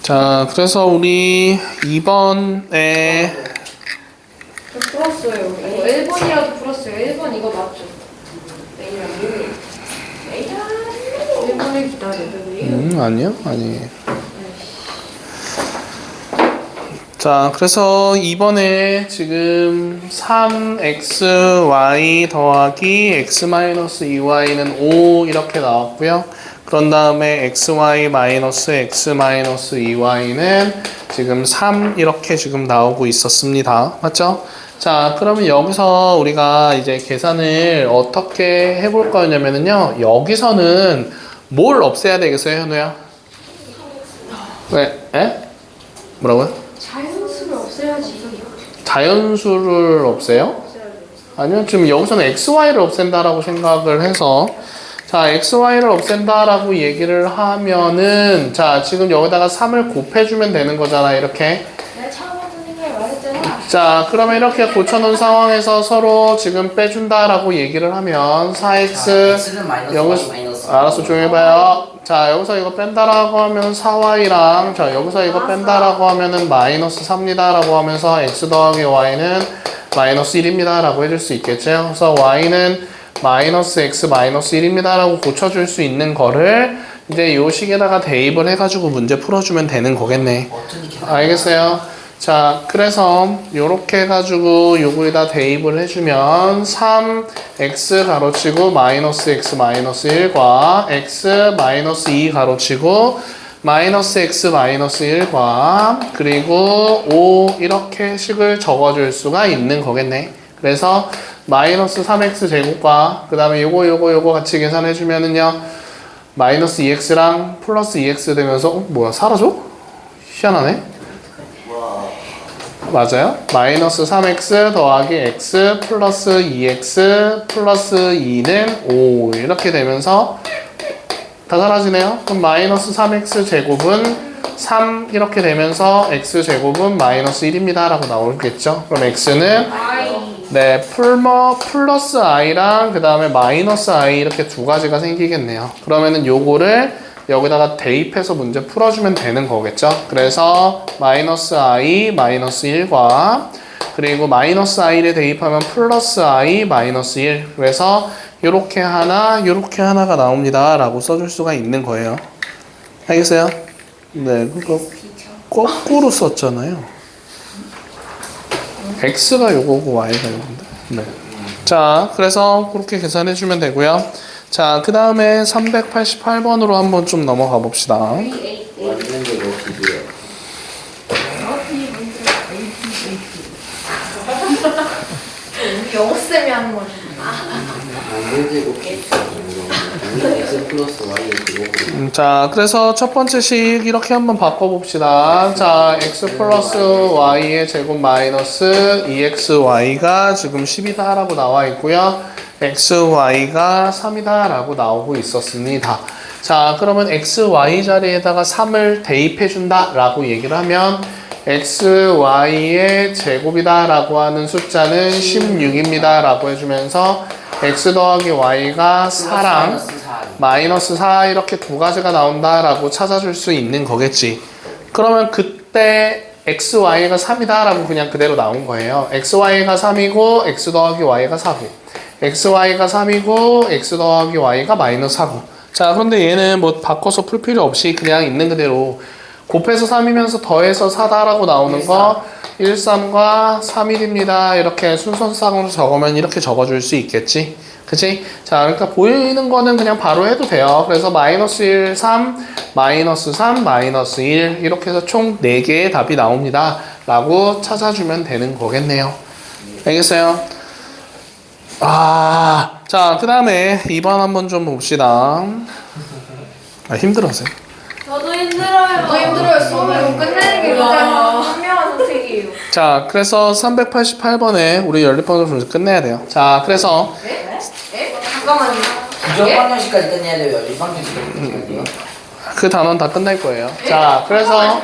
자, 그래서 우리 2번에 저 풀었어요. 이거 1번이라도 풀었어요. 1번 이거 맞죠? 내일은 1번을 기다려요. 아니요? 아니에요. 자, 그래서 2번에 지금 3xy 더하기 x-2y는 5 이렇게 나왔고요. 그런 다음에 xy 마이너스 x-2y는 지금 3 이렇게 지금 나오고 있었습니다. 맞죠? 자, 그러면 여기서 우리가 이제 계산을 어떻게 해볼 거냐면요. 여기서는 뭘 없애야 되겠어요, 현우야? 왜? 에? 뭐라고요? 자연수를 없애야지. 자연수를 없애요? 아니요, 지금 여기서는 xy를 없앤다라고 생각을 해서 자, xy를 없앤다라고 얘기를 하면은 자, 지금 여기다가 3을 곱해주면 되는 거잖아, 이렇게. 내가 처음부터 생각을 말했잖아. 자, 그러면 이렇게 고쳐놓은 상황에서 서로 지금 빼준다라고 얘기를 하면 4x x는 마이너스 여기서 y 마이너스 알았어, 조용히 해봐요. 자, 여기서 이거 뺀다라고 하면 4y랑 자, 여기서 이거 뺀다라고 하면은 마이너스 3입니다라고 하면서 x 더하기 y는 마이너스 1입니다 라고 해줄 수 있겠죠. 그래서 y는 마이너스 x 마이너스 1입니다 라고 고쳐줄 수 있는 거를 이제 요 식에다가 대입을 해가지고 문제 풀어주면 되는 거겠네. 알겠어요? 자, 그래서 요렇게 해가지고 요거에다 대입을 해주면 3x 가로치고 마이너스 x 마이너스 1과 x 마이너스 2 가로치고 마이너스 x 마이너스 1과 그리고 5 이렇게 식을 적어줄 수가 있는 거겠네. 그래서 마이너스 3x 제곱과 그 다음에 요거 같이 계산해주면은요 마이너스 2x랑 플러스 2x 되면서 뭐야 사라져? 희한하네. 맞아요. 마이너스 3x 더하기 x 플러스 2x 플러스 2는 5 이렇게 되면서 다 사라지네요. 그럼 마이너스 3x 제곱은 3 이렇게 되면서 x 제곱은 마이너스 1입니다 라고 나오겠죠. 그럼 x는 네 플러스 i랑 그 다음에 마이너스 i 이렇게 두 가지가 생기겠네요. 그러면은 요거를 여기다가 대입해서 문제 풀어주면 되는 거겠죠. 그래서 마이너스 i 마이너스 1과 그리고 마이너스 i를 대입하면 플러스 i 마이너스 1 그래서 요렇게 하나가 나옵니다 라고 써줄 수가 있는 거예요. 알겠어요? 네, 그거 거꾸로 썼잖아요. x가 요거고 y가 요건데. 네. 자, 그래서 그렇게 계산해주면 되고요. 자, 그 다음에 388번으로 한번 좀 넘어가 봅시다. 왔는데 이거 비교요. 영어 쌤이 하는 거지. 안 되고 x 플러스 y의 제곱으로. 자, 그래서 첫 번째 식 이렇게 한번 바꿔봅시다. 자, x 플러스 y의 제곱 마이너스 2xy가 지금 10이다 라고 나와 있고요. xy가 3이다 라고 나오고 있었습니다. 자, 그러면 xy 자리에다가 3을 대입해준다 라고 얘기를 하면 xy의 제곱이다 라고 하는 숫자는 16입니다 라고 해주면서 x 더하기 y가 4랑 마이너스 4 이렇게 두 가지가 나온다 라고 찾아줄 수 있는 거겠지. 그러면 그때 xy가 3이다 라고 그냥 그대로 나온 거예요. xy가 3이고 x 더하기 y가 4고 xy가 3이고 x 더하기 y가 마이너스 4고. 자, 그런데 얘는 뭐 바꿔서 풀 필요 없이 그냥 있는 그대로 곱해서 3이면서 더해서 4다라고 나오는 거 1, 3과 3일입니다. 이렇게 순서상으로 적으면 이렇게 적어줄 수 있겠지. 그치? 자, 그러니까 보이는 거는 그냥 바로 해도 돼요. 그래서 마이너스 1, 3, 마이너스 3, 마이너스 1 이렇게 해서 총 4개의 답이 나옵니다. 라고 찾아주면 되는 거겠네요. 알겠어요? 자, 그 다음에 2번 한번 좀 봅시다. 힘들었어요? 저도 힘들어요. 너무 힘들어요. 수업을 끝내는 게 진짜 현명한 선택이에요. 자, 그래서 388번에 우리 연립방정 점수 끝내야 돼요. 자, 그래서 잠깐만요. 부정방정식까지 끝내야 돼요. 일방정식까지 끝내야 돼요. 그 단원 다 끝날 거예요. 자, 그래서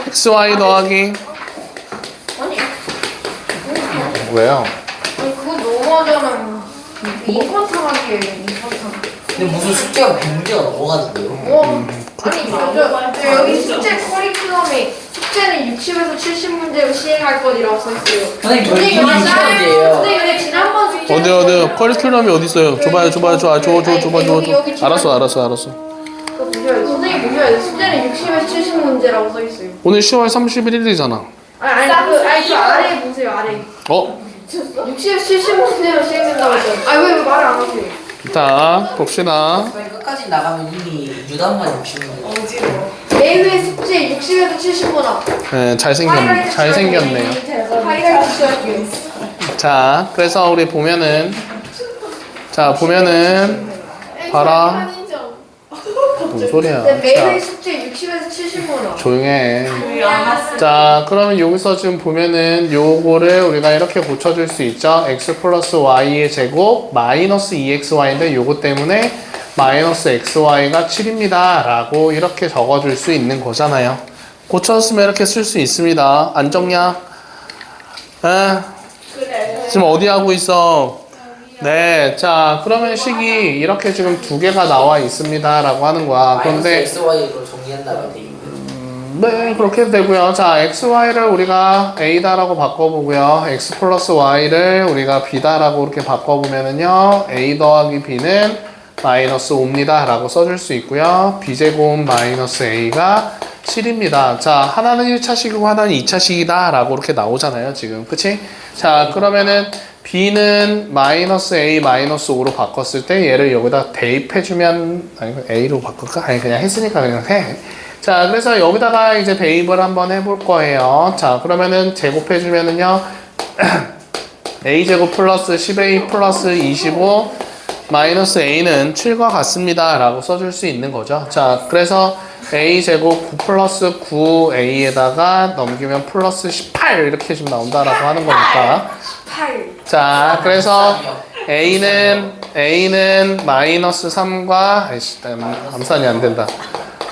xy 더하기 아니, 왜요? 아니 그거 너무하잖아요. 인컨트하게 인컨트. 근데 무슨 숙제가 문제가 넘어가는데요? 아니 저 여기 숙제 커리큘럼에 숙제는 60에서 70문제로 시행할 것이라고 써있어요. 선생님 저희 선생님, 이미 맞아요. 20문제예요. 선생님 지난번 숙제 어디 커리큘럼이 어디 있어요? 줘봐요. 여기 알았어. 그거 보셔야 돼요. 선생님 보셔야 돼요. 숙제는 60에서 70문제라고 써있어요. 오늘 10월 31일이잖아. 아니 그 아래 보세요 아래. 60에서 70문제로 시행된다고 했잖아요. 아니 왜 말을 안 하세요? 자, 봅시다. 저희 끝까지 나가면 이미 유단만 60문제. 매회 숙제 60에서 70문화. 네, 잘생겼네요. 하이라이트 시작할게요. 자, 그래서 우리 보면은 봐라. 뭔 소리야? 매회 자, 숙제 60에서 70문화. 조용해. 자, 그러면 여기서 지금 보면은 요거를 우리가 이렇게 고쳐줄 수 있죠. x 플러스 y의 제곱 마이너스 2xy인데 요거 때문에 마이너스 xy가 7입니다 라고 이렇게 적어줄 수 있는 거잖아요. 고쳤으면 이렇게 쓸 수 있습니다. 안 적냐? 지금 어디 하고 있어? 네, 자, 그러면 식이 이렇게 지금 두 개가 나와 있습니다 라고 하는 거야. 그런데 마이너스 xy로 정리한다면 돼 있는. 네, 그렇게 해도 되고요. 자, xy를 우리가 a다라고 바꿔보고요. x 플러스 y를 우리가 b다라고 이렇게 바꿔보면은요. a 더하기 b는 마이너스 5입니다 라고 써줄 수 있고요. b제곱 마이너스 a가 7입니다. 자, 하나는 1차식이고 하나는 2차식이다 라고 이렇게 나오잖아요. 지금. 그치? 자, 그러면은 b는 마이너스 a 마이너스 5로 바꿨을 때 얘를 여기다 대입해주면, 아니, a로 바꿀까? 아니, 그냥 했으니까 그냥 해. 자, 그래서 여기다가 이제 대입을 한번 해볼 거예요. 자, 그러면은 제곱해주면은요. a제곱 플러스 10a 플러스 25 마이너스 a는 7과 같습니다 라고 써줄 수 있는 거죠. 자, 그래서 a제곱 9 플러스 9a에다가 넘기면 플러스 18 이렇게 지금 나온다라고 하는 거니까. 8. 자, 그래서 a는 마이너스 3과 암산이 안 된다.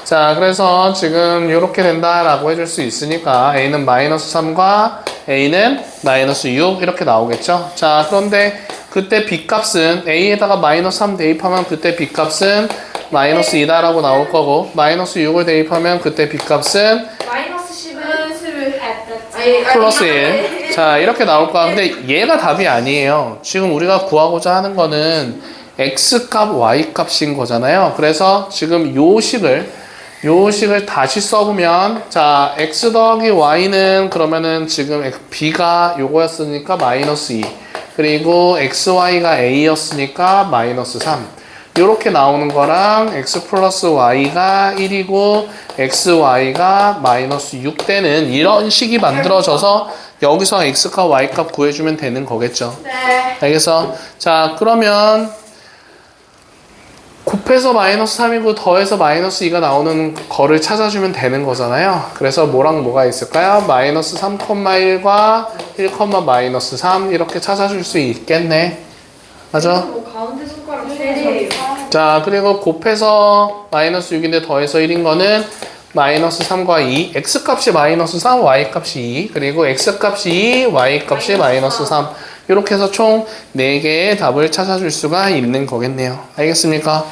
자, 그래서 지금 이렇게 된다라고 해줄 수 있으니까 a는 마이너스 3과 a는 마이너스 6 이렇게 나오겠죠. 자, 그런데 그때 b값은 a에다가 마이너스 3 대입하면 그때 b값은 마이너스 2다라고 나올 거고 마이너스 6을 대입하면 그때 b값은 마이너스 10은 플러스 1. 자, 이렇게 나올 거야. 근데 얘가 답이 아니에요. 지금 우리가 구하고자 하는 거는 x값, y값인 거잖아요. 그래서 지금 요 식을 다시 써보면 자, x 더하기 y는 그러면은 지금 b가 요거였으니까 마이너스 2 그리고 xy가 a였으니까 마이너스 3 요렇게 나오는 거랑 x 플러스 y가 1이고 xy가 마이너스 6 되는 이런 식이 만들어져서 여기서 x값 y값 구해주면 되는 거겠죠. 네. 알겠어? 자, 그러면 곱해서 마이너스 3이고 더해서 마이너스 2가 나오는 거를 찾아주면 되는 거잖아요. 그래서 뭐랑 뭐가 있을까요? 마이너스 3,1과 1, 마이너스 3 이렇게 찾아줄 수 있겠네. 맞아? 뭐 가운데 손가락 세 개. 자, 그리고 곱해서 마이너스 6인데 더해서 1인 거는 마이너스 3과 2, x값이 마이너스 3, y값이 2, 그리고 x값이 2, y값이 마이너스 3 이렇게 해서 총 4개의 답을 찾아줄 수가 있는 거겠네요. 알겠습니까?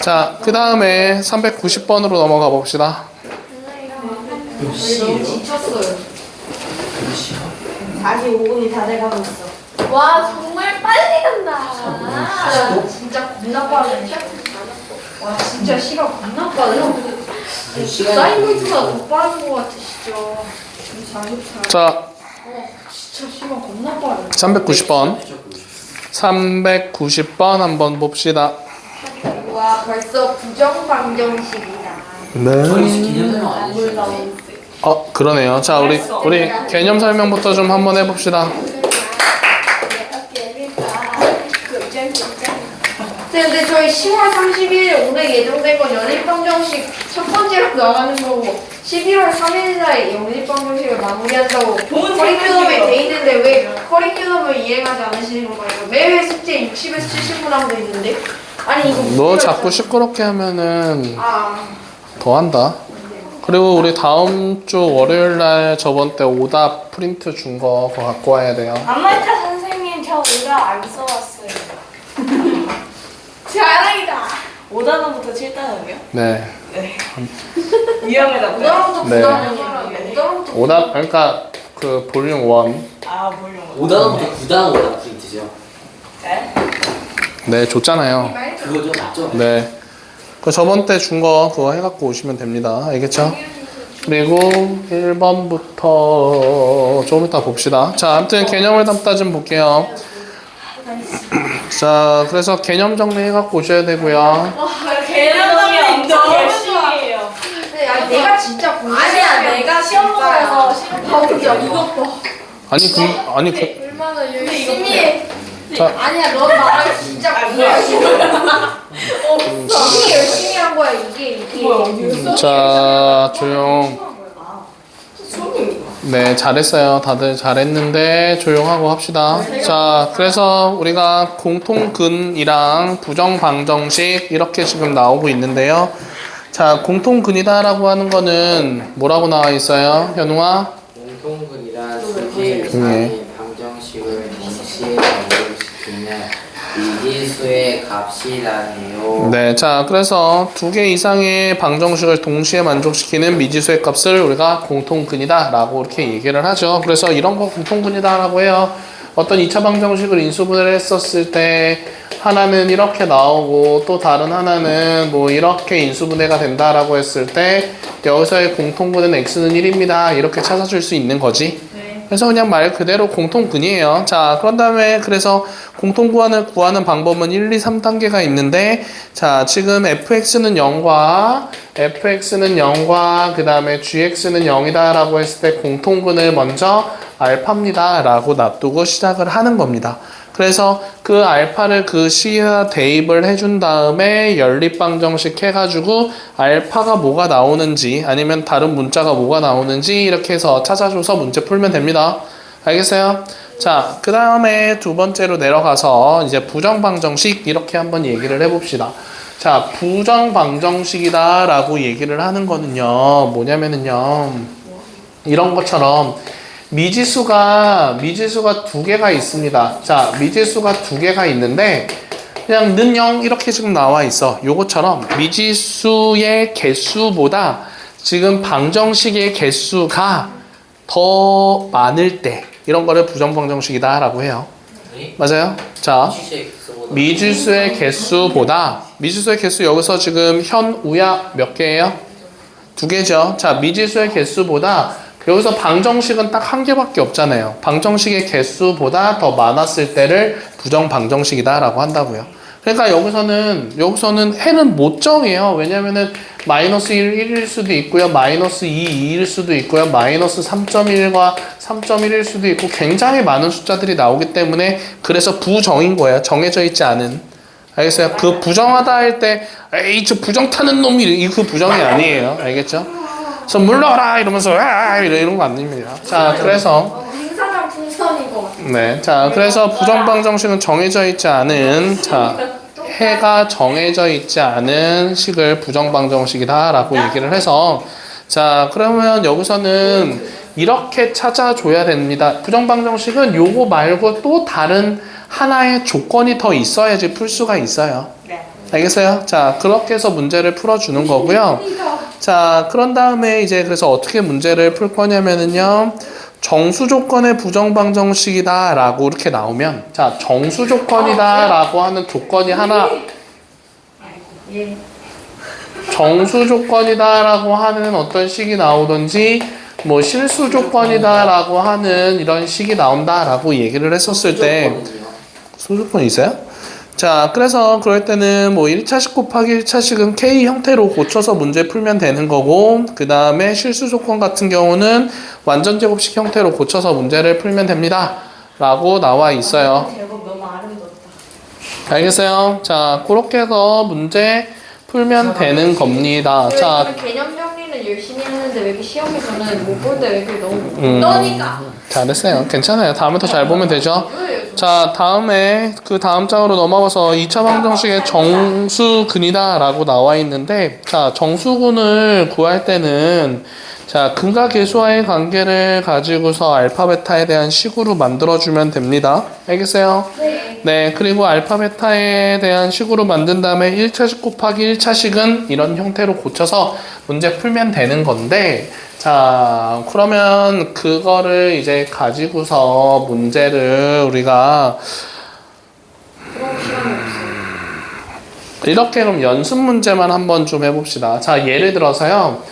자, 그 다음에 390번으로 넘어가 봅시다. 몇 시에요? 지쳤어요. 몇 시요? 45분이 다 돼가고 있어. 와 정말 빨리 간다. 진짜 겁나 빠르네. 와 진짜 시간 겁나 빠르네. 시간이 사이먼트가 더 빠른 것 같아 진짜. 44. 자, 진짜 시간 겁나 빠르네. 390번. 390번 한번 봅시다. 와 벌써 부정방정식이다. 저희 네. 기념 설명 안 해주셨는데. 그러네요. 자, 우리 개념 설명부터 좀 한번 해봅시다. 근데 저희 10월 30일 오늘 예정된 건 연립방정식 첫 번째로 나가는 거고 11월 3일날 연립방정식을 마무리한다고 커리큘럼에 돼 있는데 왜 커리큘럼을 이행하지 않으시는 건가요? 매회 숙제 60에서 70분 하고 있는데 아니 이거 너 자꾸 시끄럽게 하면은 더 한다. 그리고 우리 다음 주 월요일 날 저번 때 오답 프린트 준 거 그거 갖고 와야 돼요. 안말타 선생님 저 오답 안 써왔어요. 자랑이다. 5단원부터 7단원이요? 네. 위험하다. 오늘부터 네. 9단원이야. 오답 그러니까 그 볼륨 1. 아 몰려. 5단원부터 9단원 오답 프린트죠. 네? 네, 줬잖아요. 그거죠, 맞죠? 네. 그 저번 때 준 거 그거 해갖고 오시면 됩니다. 알겠죠? 그리고 1번부터 조금 이따 봅시다. 자, 아무튼 개념을 담다 좀 볼게요. 자, 그래서 개념 정리해갖고 오셔야 되고요. 개념이 엄청 열심히 해요. 근데 아니, 내가 진짜 아니야 내가 시험 보면서 시험 진짜 이거 봐. 아니 그 얼마나 열심히 해. 자, 아니야 너 나랑 진짜 열심히 이게 열심히 한 거야 이게 자, 조용. 네, 잘했어요. 다들 잘했는데 조용하고 합시다. 자, 그래서 우리가 공통근이랑 부정방정식 이렇게 지금 나오고 있는데요. 자, 공통근이다라고 하는 거는 뭐라고 나와 있어요? 현우아? 공통근이란 수직 조용히 방정식을 동시에 방정시키는 미지수의 값이라네요. 네, 자, 그래서 2개 이상의 방정식을 동시에 만족시키는 미지수의 값을 우리가 공통근이다 라고 이렇게 얘기를 하죠. 그래서 이런 거 공통근이다 라고 해요. 어떤 2차 방정식을 인수분해를 했었을 때 하나는 이렇게 나오고 또 다른 하나는 뭐 이렇게 인수분해가 된다라고 했을 때 여기서의 공통근은 x는 1입니다. 이렇게 찾아줄 수 있는 거지. 그래서 그냥 말 그대로 공통근이에요. 자, 그런 다음에 그래서 공통구간을 구하는 방법은 1, 2, 3단계가 있는데 자, 지금 fx는 0과 그 다음에 gx는 0이다 라고 했을 때 공통근을 먼저 알파입니다 라고 놔두고 시작을 하는 겁니다. 그래서 그 알파를 그 C에다 대입을 해준 다음에 연립방정식 해가지고 알파가 뭐가 나오는지 아니면 다른 문자가 뭐가 나오는지 이렇게 해서 찾아줘서 문제 풀면 됩니다. 알겠어요? 자, 그 다음에 두 번째로 내려가서 이제 부정방정식 이렇게 한번 얘기를 해봅시다. 자, 부정방정식이다 라고 얘기를 하는 거는요, 뭐냐면은요, 이런 것처럼 미지수가 2개가 있습니다. 자, 미지수가 2개가 있는데 그냥 는 0 이렇게 지금 나와 있어. 요것처럼 미지수의 개수보다 지금 방정식의 개수가 더 많을 때 이런 거를 부정방정식이다 라고 해요. 네? 맞아요? 자, 미지수의 개수보다 미지수의 개수 여기서 지금 현, 우야 몇 개예요? 2개죠. 자, 미지수의 개수보다 여기서 방정식은 딱 1개밖에 없잖아요. 방정식의 개수보다 더 많았을 때를 부정방정식이다 라고 한다고요. 그러니까 여기서는 해는 못 정해요. 왜냐면은 마이너스 1, 1일 수도 있고요. 마이너스 2, 2일 수도 있고요. 마이너스 3.1과 3.1일 수도 있고 굉장히 많은 숫자들이 나오기 때문에 그래서 부정인 거예요. 정해져 있지 않은. 알겠어요? 그 부정하다 할 때 에이 저 부정 타는 놈이 그 부정이 아니에요. 알겠죠? 그래서 물러라 이러면서 이런 거 아닙니다. 자, 그래서 행사장 풍선인 것 같아. 네, 자, 그래서 부정방정식은 정해져 있지 않은, 자, 해가 정해져 있지 않은 식을 부정방정식이다라고 얘기를 해서, 자, 그러면 여기서는 이렇게 찾아줘야 됩니다. 부정방정식은 요거 말고 또 다른 하나의 조건이 더 있어야지 풀 수가 있어요. 네. 알겠어요? 자, 그렇게 해서 문제를 풀어주는 거고요. 자, 그런 다음에 이제 그래서 어떻게 문제를 풀 거냐면은요. 정수 조건의 부정방정식이다 라고 이렇게 나오면, 자, 정수 조건이다 라고 하는 조건이 하나, 예. 정수 조건이다 라고 하는 어떤 식이 나오든지, 뭐 실수 조건이다 라고 하는 이런 식이 나온다 라고 얘기를 했었을 때, 수조건이 있어요? 자, 그래서 그럴 때는 뭐 1차식 곱하기 1차식은 K 형태로 고쳐서 문제 풀면 되는 거고, 그 다음에 실수 조건 같은 경우는 완전 제곱식 형태로 고쳐서 문제를 풀면 됩니다 라고 나와 있어요. 제법 너무 아름답다. 알겠어요? 자, 그렇게 해서 문제 풀면 되는 겁니다. 자, 자, 개념 정리는 열심히 하는데 왜 이렇게 시험에서는 못 볼 때 왜 이렇게 너무 너니까. 잘했어요. 괜찮아요. 다음에 더 잘 보면 되죠. 자, 다음에 그 다음 장으로 넘어가서 2차 방정식의 정수근이다 라고 나와 있는데, 자, 정수근을 구할 때는, 자, 근과 계수와의 관계를 가지고서 알파 베타에 대한 식으로 만들어주면 됩니다. 알겠어요? 네, 그리고 알파 베타에 대한 식으로 만든 다음에 1차식 곱하기 1차식은 이런 형태로 고쳐서 문제 풀면 되는 건데, 자, 그러면 그거를 이제 가지고서 문제를 우리가 이렇게 그럼 연습 문제만 한번 좀 해봅시다. 자, 예를 들어서요.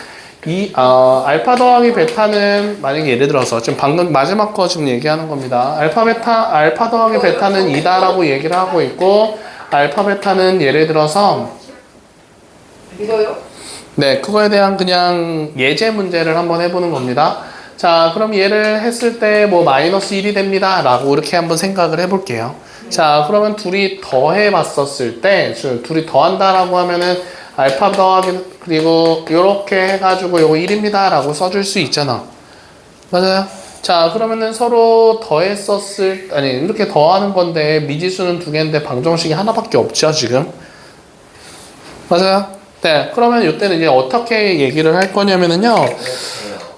알파 더하기 베타는, 만약에 예를 들어서 지금 방금 마지막 거 지금 얘기하는 겁니다. 알파 더하기 베타는 2다라고 얘기를 하고 있고, 알파 베타는 예를 들어서 이거요? 네, 그거에 대한 그냥 예제 문제를 한번 해보는 겁니다. 자, 그럼 얘를 했을 때 뭐 마이너스 1이 됩니다 라고 이렇게 한번 생각을 해볼게요. 자, 그러면 둘이 더해 봤었을 때, 둘이 더한다라고 하면은 알파 더하기, 그리고 요렇게 해가지고 요거 1입니다 라고 써줄 수 있잖아. 맞아요? 자, 그러면은 서로 더했었을, 아니, 이렇게 더하는 건데 미지수는 두 개인데 방정식이 하나밖에 없죠, 지금? 맞아요? 네, 그러면 이때는 이제 어떻게 얘기를 할 거냐면은요.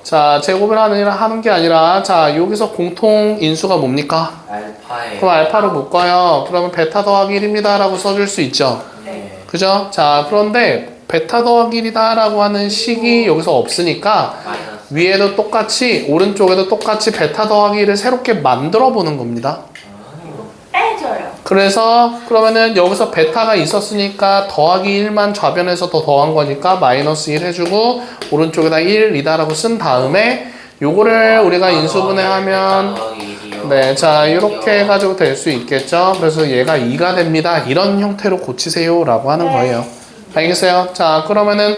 자, 제곱을 하는 게 아니라, 자, 여기서 공통 인수가 뭡니까? 알파에 그럼 알파로 묶어요. 그러면 베타 더하기 1입니다 라고 써줄 수 있죠. 네. 그죠? 자, 그런데 베타 더하기 1이다 라고 하는 식이 여기서 없으니까 마이너스 위에도 똑같이, 오른쪽에도 똑같이 베타 더하기 1을 새롭게 만들어 보는 겁니다. 빼줘요. 그래서 그러면은 여기서 베타가 있었으니까 더하기 1만 좌변에서 더 더한 거니까 마이너스 1 해주고 오른쪽에다 1이다 라고 쓴 다음에 요거를 우리가 인수분해하면 네, 자, 이렇게 해가지고 될 수 있겠죠. 그래서 얘가 2가 됩니다. 이런 형태로 고치세요 라고 하는 거예요. 알겠어요? 자, 그러면은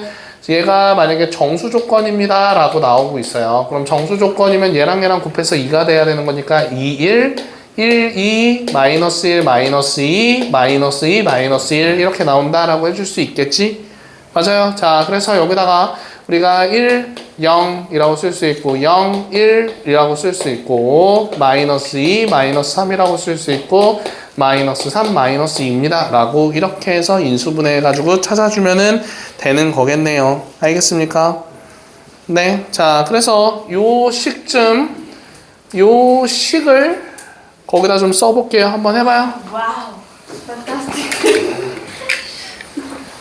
얘가 만약에 정수 조건입니다 라고 나오고 있어요. 그럼 정수 조건이면 얘랑 곱해서 2가 돼야 되는 거니까 2, 1, 1, 2, 마이너스 1, 마이너스 2, 마이너스 2, 마이너스 1 이렇게 나온다라고 해줄 수 있겠지? 맞아요. 자, 그래서 여기다가 우리가 1, 0이라고 쓸 수 있고 0, 1이라고 쓸 수 있고 마이너스 2, 마이너스 3이라고 쓸 수 있고 마이너스 3, 마이너스 2입니다 라고 이렇게 해서 인수분해 해가지고 찾아주면은 되는 거겠네요. 알겠습니까? 네. 자, 그래서 요 식을 거기다 좀 써볼게요. 한번 해봐요. 와우.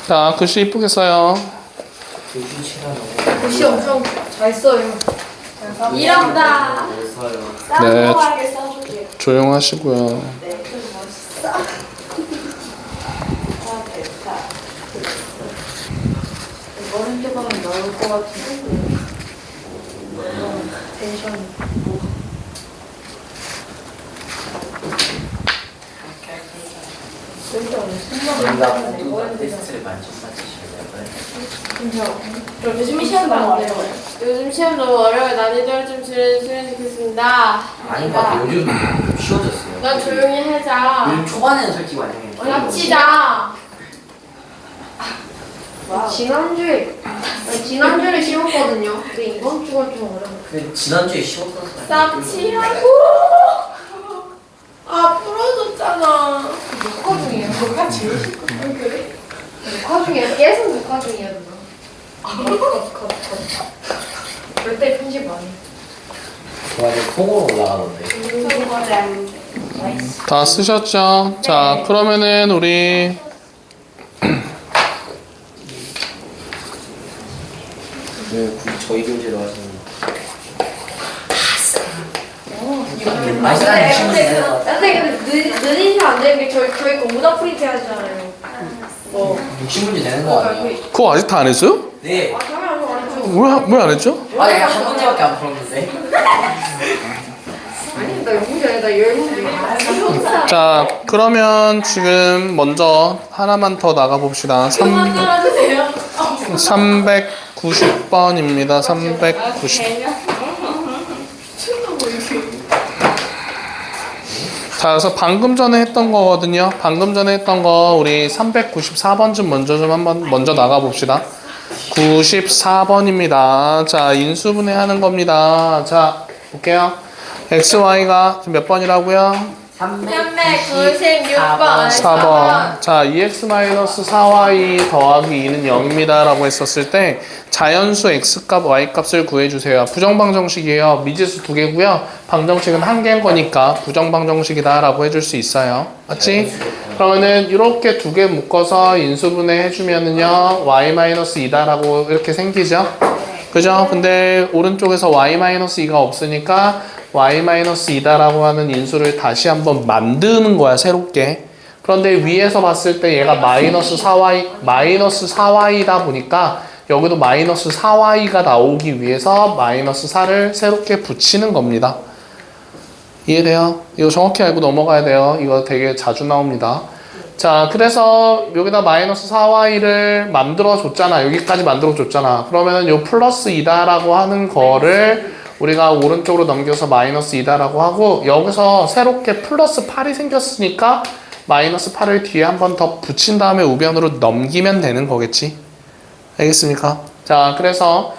자, 글씨 이쁘게 써요. 글씨 엄청 잘 써요. 이런다. 쌍꺼하게 써줄게요. 조용하시고요. 네, 좀 멋있어. 아, 됐다. 머리 때 가면 나올 것 같은데. 텐션이. 정답 모두 테스트를 만족받으시려고요. 요즘 시험 너무 어려워요. 요즘 시험 너무 어려워요. 난이도를 좀 줄여주시면 좋겠습니다. 아닌 것 같아요. 요즘 쉬워졌어요. 나 조용히 하자. 요즘 초반에는 솔직히 많이 해요. 합치자. 지난주에 쉬웠거든요. 근데 이번 주가 좀 어려워. 근데 지난주에 쉬웠던 납치하고. 아 풀어줬잖아. 녹화 중이에요. 뭐가 제일 쉽고 그래? 녹화 중이에요. 계속 녹화 중이에요, 누나. 절대 편집 안 해. 좋아요. 콩으로 올라가던데. 다 쓰셨죠? 자, 그러면은 우리 왜 굳이 저희 교재로 하시는 맛있다는 친구 되는 것 같아. 근데 느리시면 안 되는 게 저희 거 문화 프린트 하잖아요. 60문제 되는 거 아니에요? 그거 아직 다 안 했어요? 네. 당연히 안 했죠. 왜 안 했죠? 아니 한 문제밖에 안 풀었는데. 아니, 나 10문제 아니다. 10문제. 자, 그러면 지금 먼저 하나만 더 나가봅시다. 그만 따라주세요. 390번입니다. 390. 자, 그래서 방금 전에 했던 거거든요. 방금 전에 했던 거 우리 394번쯤 먼저 나가봅시다. 94번입니다. 자, 인수분해 하는 겁니다. 자, 볼게요. XY가 지금 몇 번이라고요? 396번. 4번. 자, 2x-4y 더하기 2는 0입니다. 라고 했었을 때 자연수 x값, y값을 구해주세요. 부정방정식이에요. 미지수 2개고요. 방정식은 1개인 거니까 부정방정식이다 라고 해줄 수 있어요. 맞지? 그러면은 이렇게 2개 묶어서 인수분해 해주면은요 y-2다 라고 이렇게 생기죠? 그죠? 근데 오른쪽에서 y-2가 없으니까 y-2다 라고 하는 인수를 다시 한번 만드는 거야, 새롭게. 그런데 위에서 봤을 때 얘가 -4y다 보니까 여기도 -4y가 나오기 위해서 -4를 새롭게 붙이는 겁니다. 이해돼요? 이거 정확히 알고 넘어가야 돼요. 이거 되게 자주 나옵니다. 자, 그래서 여기다 -4y를 만들어줬잖아. 여기까지 만들어줬잖아. 그러면은 요 +2다라고 하는 거를 우리가 오른쪽으로 넘겨서 -2다라고 하고 여기서 새롭게 +8이 생겼으니까 -8을 뒤에 한 번 더 붙인 다음에 우변으로 넘기면 되는 거겠지. 알겠습니까? 자, 그래서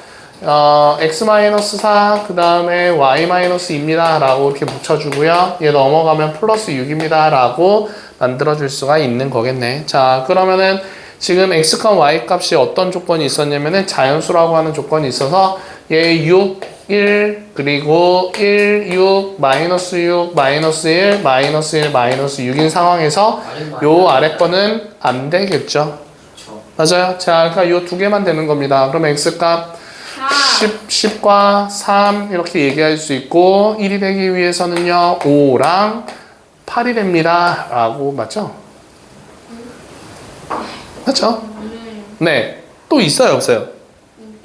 x-4 그 다음에 y-2입니다 라고 이렇게 붙여주고요. 얘 넘어가면 +6입니다 라고 만들어줄 수가 있는 거겠네. 자, 그러면은 지금 x 값 y 값이 어떤 조건이 있었냐면은 자연수라고 하는 조건이 있어서 얘 6, 1, 그리고 1, 6, -6, -1, -1, -6인 상황에서 요 아래 거는 안 되겠죠. 맞아요. 자, 그러니까 요 2개만 되는 겁니다. 그럼 x 값 10과 3 이렇게 얘기할 수 있고 1이 되기 위해서는요 5랑 8이 됩니다 라고 맞죠? 맞죠? 네. 또 있어요 없어요?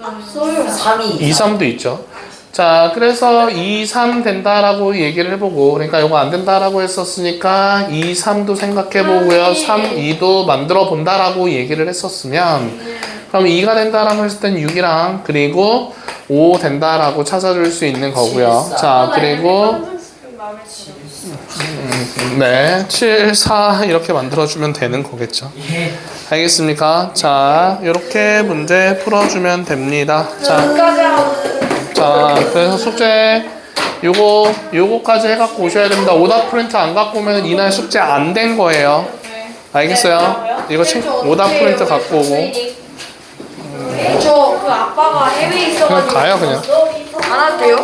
3이 2, 3도 있죠. 자, 그래서 2, 3 된다라고 얘기를 해보고, 그러니까 이거 안 된다라고 했었으니까 2, 3도 생각해보고요. 3, 2도 만들어 본다라고 얘기를 했었으면, 그럼 2가 된다라고 했을 땐 6이랑 그리고 5 된다라고 찾아줄 수 있는 거고요. 자, 그리고 네, 7, 4 이렇게 만들어주면 되는 거겠죠. 알겠습니까? 자, 이렇게 문제 풀어주면 됩니다. 자, 그래서 숙제 요거까지 해갖고 오셔야 됩니다. 오답 프린트 안 갖고 오면 이날 숙제 안 된 거예요. 알겠어요? 이거 오답 프린트 갖고 오고 저 그 아빠가 해외에 있어가지고 그냥 가요 그냥. 안 와도 돼요?